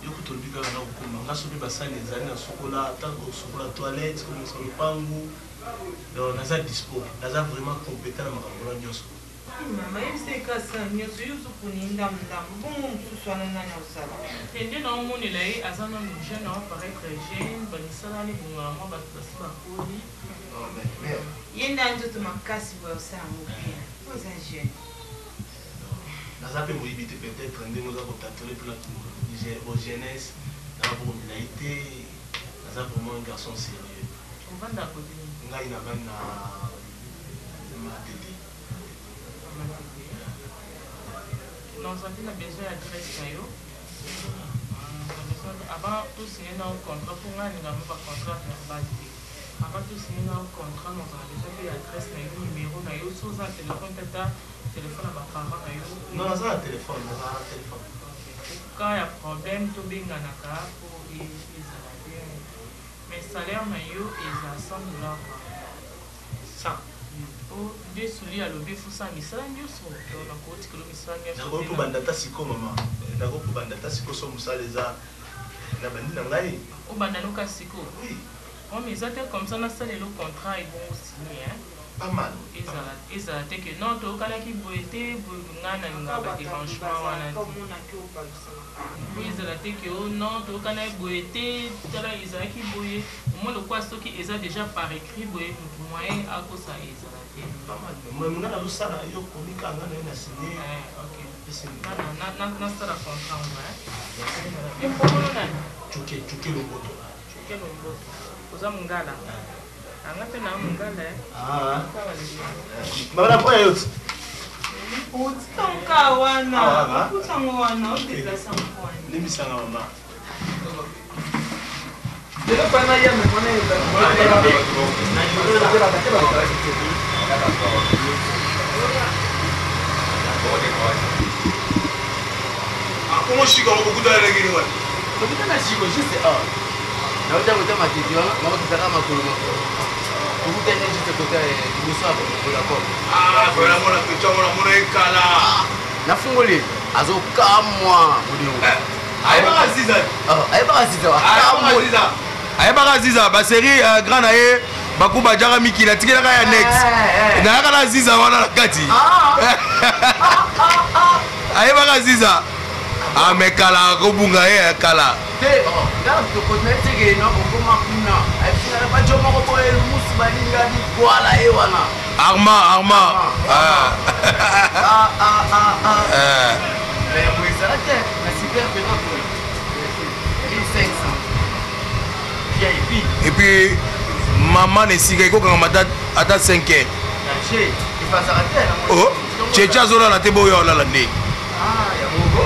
yoko tolobika na kokoma nga soki basani ezali na sokola ntango sokola toilette komisa lopangu donc naza dispo naza vraiment compétent na makambo na nyonso mama yebisekasa nyonso yo ozokuni ndamudambu bongo mosusu wana nani osala tende na omonela ye aza nanu jeune aparaître jeune banisalani bongola mwa bato basi bakoli ye nda nzoto makasi boye osala yango bien oza jeune naza mpe moyibi te peut-être ndenge oza kotatole mpona jeunesse naza bokomela ye te naza vraiment un garçon sérieux ovanda kote ngai navandi na matete nozali na besoin ya adresse na yo avant tosinye na contrat mpo ngai alingama bacontrat verbal te avant tosinye na contrat nozala besoin mpe ya adresse na yo numero na yo so oza telefone tata telefone ya baparent na yo non naza na telefone nazala na telefone cas ya problème tobenganaka po ezala bien mais salaire na yo eza $100 po nde soli alobi efusa misala nyonso nakotikelo misala nakoki mpo banda ta siko mama nakoki mpo banda ta siko so mosala eza na bandi na ngai obanda noka siko mais eza te comme ça nasala elo contrat ebongo signe pas mal ezala te ke non toyokanaki boye te ngai nalinga badérangement wana po ezala te ke o non toyokanaki boye te tala ezalaki boye moi le quoi ce qui est déjà par écrit boye moyen à cause ça est ça mais mon a ça là yo communique à na signé OK na ça la contrat ouais et pour nous là chuke le boto oza mungala anga pe na mungala ah mabana kwa yote utanka wana utango wana udekasa mwana limisanga mama Dele kwa na ya me kone Comment je suis comme beaucoup de gens qui nous Beaucoup de gens juste na uta uta matiti wana na ukitaka makulu ukuta ni juste côté liboso de la porte voilà mon petit mon ekala na fungoli azokamwa budingo ayeba aziza ayeba aziza ba série grand na ye bakuba jara mikila tikela ka ya next na yaka na ziza wana na kati ayeba aziza amekala kobunga ye kala te na to ko na tege no ko ma kuna ai fina ba joma ko boye musu balinga di kwala e wana Arma mais vous savez la super pétanque 1500 VIP et puis maman ne siga ko kanga mata ata 5 heures chez il passe à terre oh checha zola na te boyo la ndé ya mogo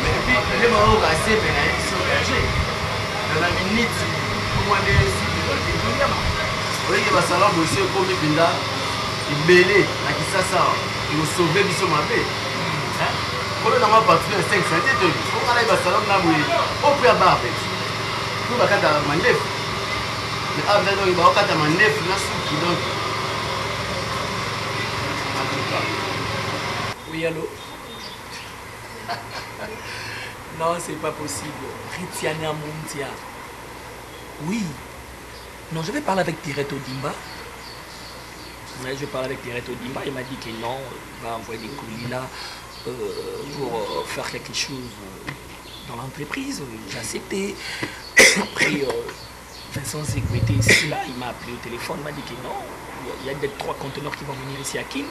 mais puis les mogo ga se bena so berger dans la minute pour moi les olingi basala bosi ekomi mpenza ebele na kisasa ekosauve biso mabe kolo nango partir ya 5 cent te okala ye basala na boye opre ya barbe po bakata mandefu mais awa donc baokata mandefu na suki donc oui allô non c'est pas possible Ritiana Mondia oui. Non, je vais parler avec Tireto Dimba. Ouais, je parle avec Tireto Dimba. Il m'a dit que non, il va envoyer des colis là pour faire quelque chose dans l'entreprise. J'ai accepté. Après, Vincent Sécurité ici, là, il m'a appelé au téléphone. Il m'a dit que non, il y a des 3 conteneurs qui vont venir ici à Kin. Il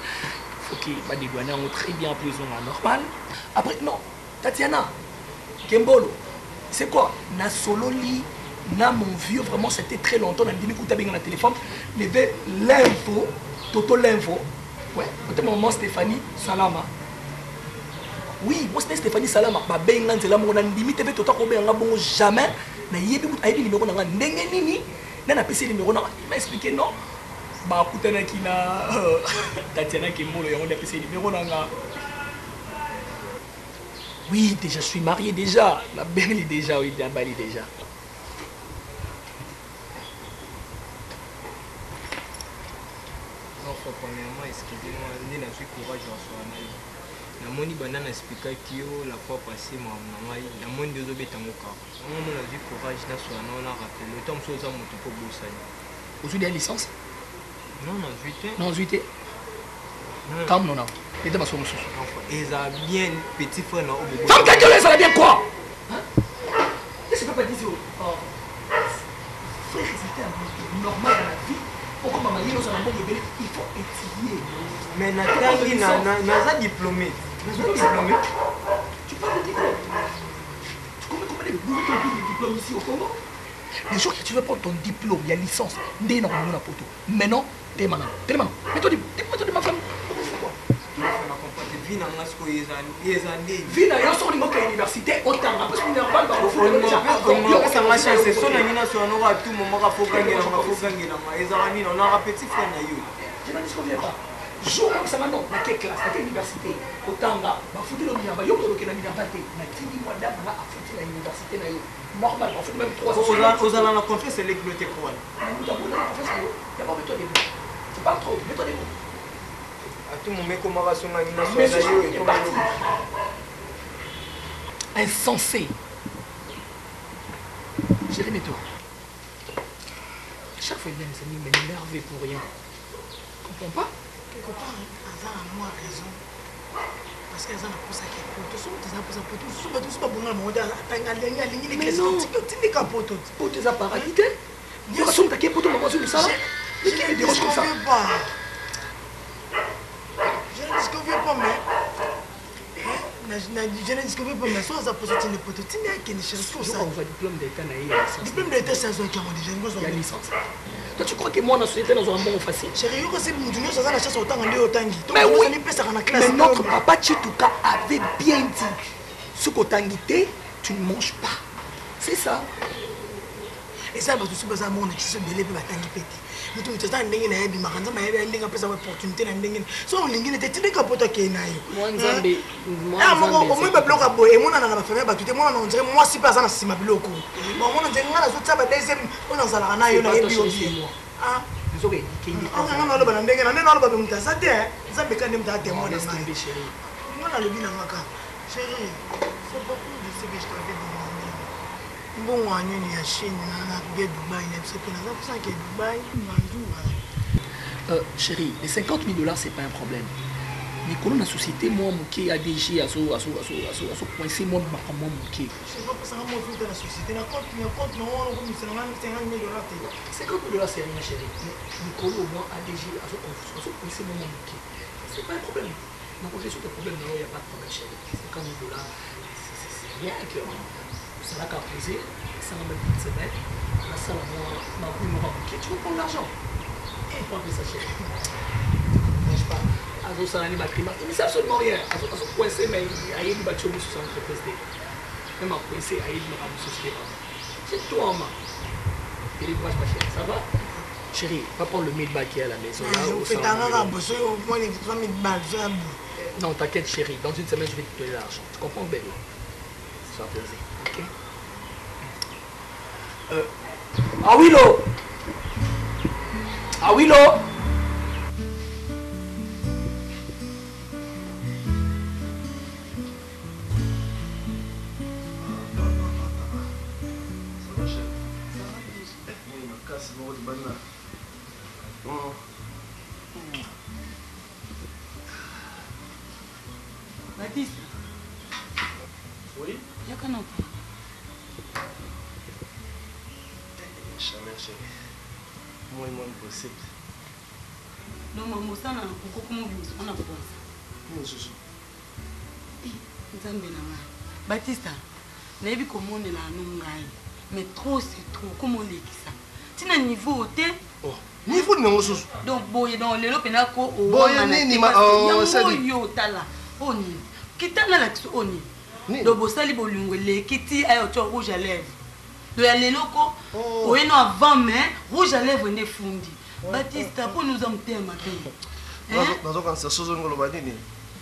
faut qu'il va dédouaner très bien plus ou moins normal. Après, non, Tatiana, Kembolo, c'est quoi? Nasololi. Là, mon vieux, vraiment, c'était très longtemps. On a dit, écoute, avec le téléphone, mais l'info, Toto l'info. Ouais, peut-être maman Stéphanie Salama. Oui, moi, c'était Stéphanie Salama. Bah, ben, c'est là, on a dit, mais Toto, on a bon jamais. Na yebi a yebi numéro na ndenge nini na PC numéro na il m'a expliqué non. Bah, écoute, na qui na Tatiana Kembolo, on a PC numéro na. Oui, déjà, je suis marié déjà. La belle est déjà, oui, bien Bali déjà. Premièrement, excusez-moi, je suis courage en soi. La moni banane expliqua que la fois passée, ma maman, la moni de Zobé Tangoka. Moi, j'ai courage dans soi, on a rappelé. Le temps où ça m'a tout pour bosser. Vous avez une licence? Non, non, 8 ans. Non, 8 ans. Comme non, non. Et de ma somme. Et ça a bien petit frère là. Femme ta gueule, ça va bien quoi? Qu'est-ce que tu peux pas dire? Frère, c'était normal dans la vie. Il faut étudier. Mais Naza diplômé. Tu parles de diplôme. Comment les diplômes ici au Congo? Le jour que tu veux prendre ton diplôme, il y a licence. Dès normalement la photo. Maintenant, t'es maintenant. Mets-toi de ma femme. Vie na yo so lingo ka université otanga parce que normal ba ko ça ma chance so na nina so no tout moment ka fokangela ma ezala nina on a petit frère na yo je ne souviens pas jour ça va non na quelle classe na quelle université otanga ba futi lo miamba yo ko na miamba te na tindi moi dama na futi na université na yo normal ba futi même 3 aux la confiance c'est l'écloté quoi il y a pas besoin de tu parles trop mets-toi des mots. Insensé. Chérie, mets-toi. Chaque fois, il m'énerve pour rien. Tu comprends pas? Quelque part, avant à moi raison. parce que ça n'a pas ça qui est poto. Souvent, tu as pas ça poto. Souvent, tu pas bon à mon temps. Mais non, tu n'es qu'un poto. Poto, ça parasite. Bien sûr, tu as poto, maman, sur le salon. Je ne disconviens pas. Je ne disconviens pas, mais. Je ne disconviens pas, mais soit ça pose une poto. Tu n'es qu'une chose pour ça. On va diplôme d'état. Diplôme d'état, c'est un qui a déjà une licence. Toi, tu crois que moi, dans la société, nous avons un bon facile? Chérie, c'est une chose, ça la chasse autant en Léotangi. Mais oui, mais notre papa Chituka avait bien dit ce qu'Otangité, tu ne manges pas. C'est ça. Et ça, parce que tu as mon accès de l'élève à Tangi Petit. Mais tu as un dingue, mais Maranza m'a aidé à passer l'opportunité d'un dingue. Soit on l'ingue était très capote qui est naïf. Moi, au moins, ma bloc à boy, et moi, on a ma famille, tout le monde, on dirait moi, si pas ça, c'est ma bloc. Bon, on a dit, on a tout ça, deuxième, on a ça, on a eu la vie. Ah, nous aurions dit qu'il y a un peu de dingue, on a un peu de temps, ça t'est, ça me calme d'un témoin. Laisse tomber, chérie. On a le bien à ma carte. Chérie, c'est beaucoup de ce que je t'avais demandé. Bon, on a une Chine, on a Dubaï, on a Dubaï, chérie, les 50 000 $, c'est pas un problème. Mais quand on a société, moi, mon ADG, à coincer moi, mon je sais pas pour ça, moi, je suis dans la société. On a compte, non, on a 50 000 $. 50 000 $, c'est rien, chérie. Nicolas, au moins, ADG, à coincer moi, mon c'est pas un problème. Donc, j'ai sur des problèmes, il n'y a pas de problème, chérie. 50 000 $, c'est rien que. Ça n'a qu'à poser, ça n'a même pas de semaine. La salle, ma boule m'aura bouqué. Tu veux prendre l'argent? Et pas que ça, chérie. Je ne pas. Azo, ça n'a pas de mais c'est absolument rien. Azo, coincé, mais il y a une bâtiment sur son entreprise. Même à coincé, il y a une société. C'est toi, maman. Et les courage, ma chérie, ça va? Chérie, va prendre le 1000 balles qui est à la maison. Non, t'inquiète, chérie. Dans une semaine, je vais te donner l'argent. Tu comprends, belle? Sois posé. Ok. Awilo! Awilo! Baptiste. Oui? Il y a qu'un autre. Jamais, chérie. Moi, impossible. Non, maman, ça n'a pas comment on a pensé. Non, Jojo. Baptiste, je sais comment on est là, mais trop, c'est trop. Comment on est ça? Tu as un niveau au thé? Oh, niveau de mon Jojo. Donc, boy, dans le pénaco, ni ma. Oh, ça dit. On y. Qui t'a là on y. Donc, vous savez, vous l'avez qui a un rouge à lèvres. De aller locaux, ou un avant, mais rouge à lèvres n'est fondi. Baptiste, pour nous emmener ma fille. Dans un sens,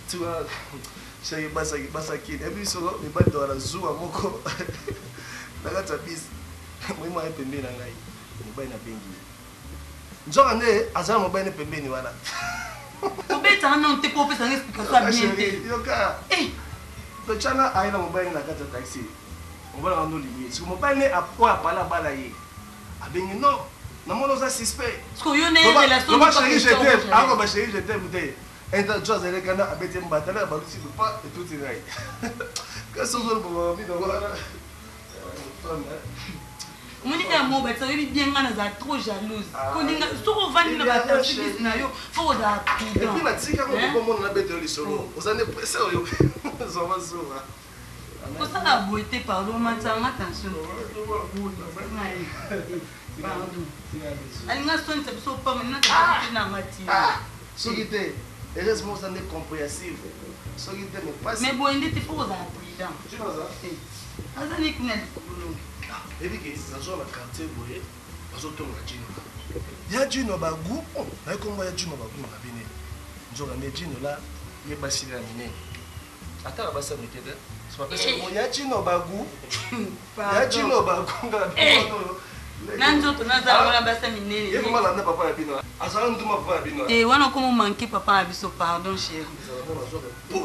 tu vois, chérie, Basaki, et puis sur le bas de la zoo à Moko. La gâte à bis. Moi, je suis bien là. Je suis bien. J'en ai, à ça, je suis bien. Voilà. Tu peux un te propose une explication bien. Yoka. Le chana a une mobile na carte taxi. On va rendre lié. Si mon père n'est à quoi pas la balayer. Ah ben non. Non mon ça suspect. Parce que yo né relation. Moi chérie, je t'aime. Ah ma chérie, je t'aime. Entre chose elle kana abeti mbatala ba lusi pas et tout est right. Que ce soit pour vie de voilà. Mon dit amour ba ça bien ngana za trop jalouse. Ko ninga soko vandi na ba service na yo faut da tout. Et puis la tika ko ko na bete li solo. Osane presse yo. Ça va souvent. Pour ça la beauté pardon maintenant attention. Pardon. Alinga son c'est so pas maintenant que na mati. Sogité, et responsable compréhensive. Sogité mais pas. Mais bon il était faut da prudent. Tu vois ça? Azani kuna et puis que ça soit la quartier boye, parce que on a dit il y a du no bagou, mais comme il y a du no bagou na bine. Nzo na medino là, il est bassi la mine. Attends, ba ça mettait. C'est pas parce que il y a du no bagou. Il y a du no bagou na bine. Nanzo tunaza wana basa minene. Et comment la papa ya bino? Asa ndo ma papa ya bino. Et wana comment manquer papa abiso pardon chérie.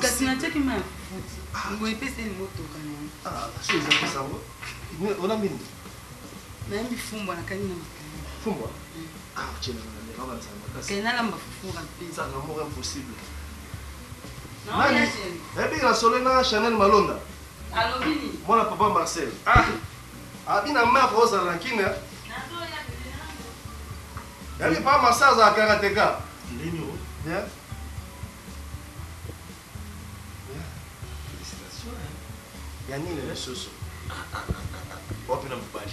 Kasi na cheki ma futi. Ngwe pese ni moto kana. Ah, c'est ça. On a mis. Mais il faut moi la canine. Faut moi. Ah, tu es là, on va ça. Qu'est-ce que la m'a fou rapide. Ça l'amour impossible. Nani? Ebi la solena Chanel Malonda. Alobini. Moi papa Marcel. Abi na mère Rose la kina. Ebi papa Marcel za karateka. Ndini o. Bien. Ya nini le soso? Wapi na mbali?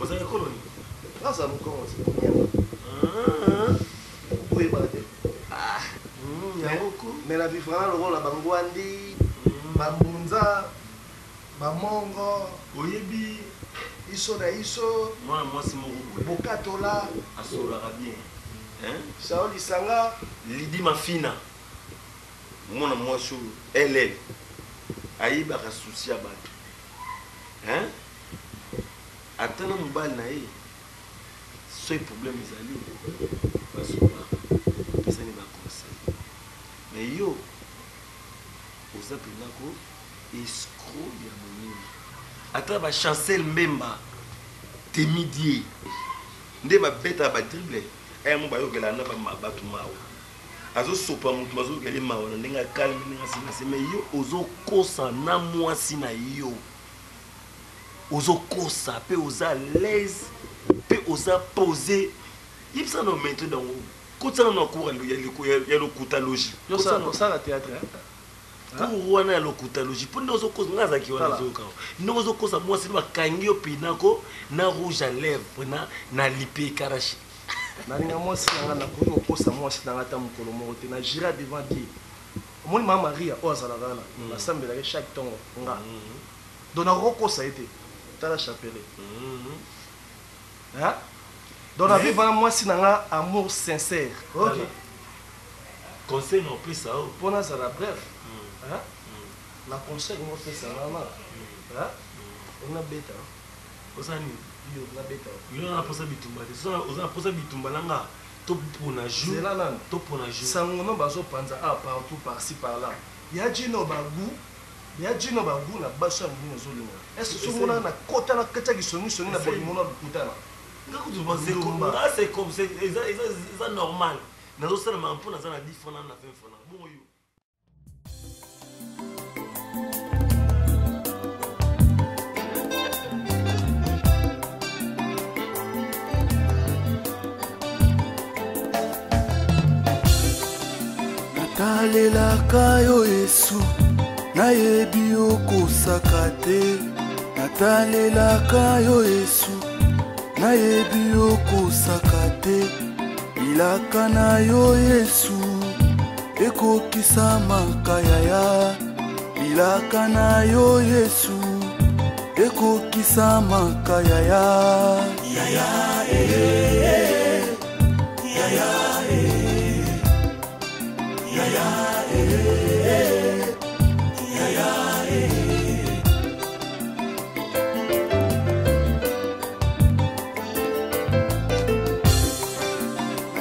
Wazanya koloni. Sasa mkongo sinyama. Oui, bate. Mais la vie vraiment le rôle la bangwandi, bambunza, bamongo, oyebi iso na iso, moi si mon bokatola, asola bien. Hein? Saoli sanga, Lidi Mafina. Mona moi sur LL. Aïba ka souci à bat. Hein? Attends mbal na ye. Ce problème ezali. Basoba. Ça n'est pas conseil. Mais yo oza penako escroc ya monini. Ata ba Chancel Mbemba temidie. Nde ba beta ba dribble. Mo ba yokela na ba mabatu mawo. Azo sopa mutu mazo kele mawo na ndinga calme ndinga sinase mais yo ozo kosa na mwasi na yo. Ozo kosa pe oza l'aise pe oza poser. Il ça no mettre dans kotsa na cour ya lokuta logique. Yo ça la théâtre Pour wana ya lokuta logique. Pour nous ozo kosa ngaza ki wana zoka. Nous ozo kosa mwasi ba kangi yo pinako na rouge à lèvres na lipé karachi. Nalinga mwasi nanga na koyo kosa mwasi nanga ta mukolo moko te na jira devant Dieu. Omoni mama Maria ozala gana na sambela ke chaque tongo nga. Dona roko ça été. Tala chapelle. Hein? Dans la vie vraiment mwasi nanga amour sincère. OK. Conseil non plus ça. Pour ça la bref. Hein? La conseil mo fait ça là. Hein? On a bêta. Osani yo na beta. Yo na posa bitumba. Oza posa bitumba langa. To pona jour. C'est là là. To pona jour. Sangono bazo panza partout par-ci par-là. Ya djino bagu. Ya djino bagu na baso mbino zolunga. Est-ce que mona na kota na kata kisongi songi na bolimona bukutana. Ngako tu penses comme ça c'est comme c'est normal. Nazo sala mampo na zana différent na fin fona. Bon yo. Natalelaka yo Yesu nayebi okosaka te. Natalelaka yo Yesu nayebi okosaka te. Bilaka na yo Yesu ekokisa makayaya. Bilaka na yo Yesu ekokisa makayaya. Yaya yaya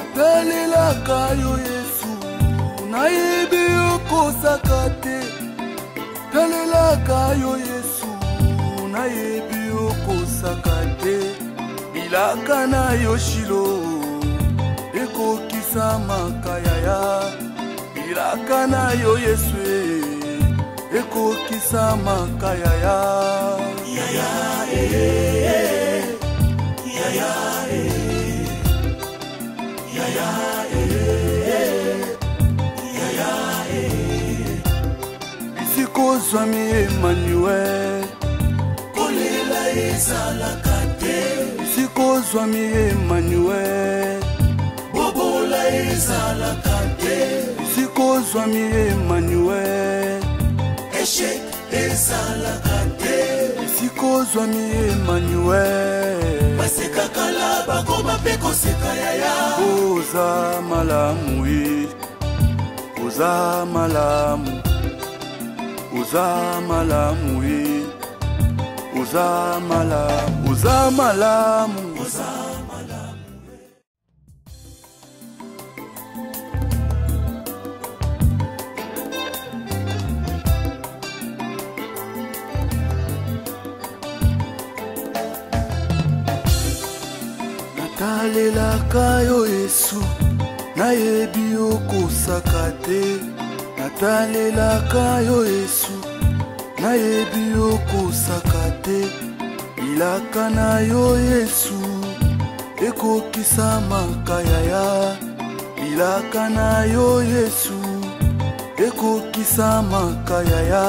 Natalelaka yo Yesu nayebi okosaka te. Natalelaka yo Yesu nayebi okosaka te. Bilaka na yo Shilo ekokisa makayaya. Bilaka na yo Yesu ekokisa makayaya. Yaya yaya Isikozwami Emmanuel kolela ezalaka te. Isikozwami Emmanuel bobola ezalaka te. Isikozwami Emmanuel échec ezalaka te. Isikozwami Emmanuel basekakala bakoma pe koseka yaya. Oza malamu ye, oza malamu, oza malamu ye, oza malamu, oza malamu, oza malamu. Natalelaka yo Yesu nayebi okosaka te. natalelaka yo Yesu nayebi okosaka te bilaka na yo Yesu ekokisa makayaya bilaka na yo Yesu ekokisa makayaya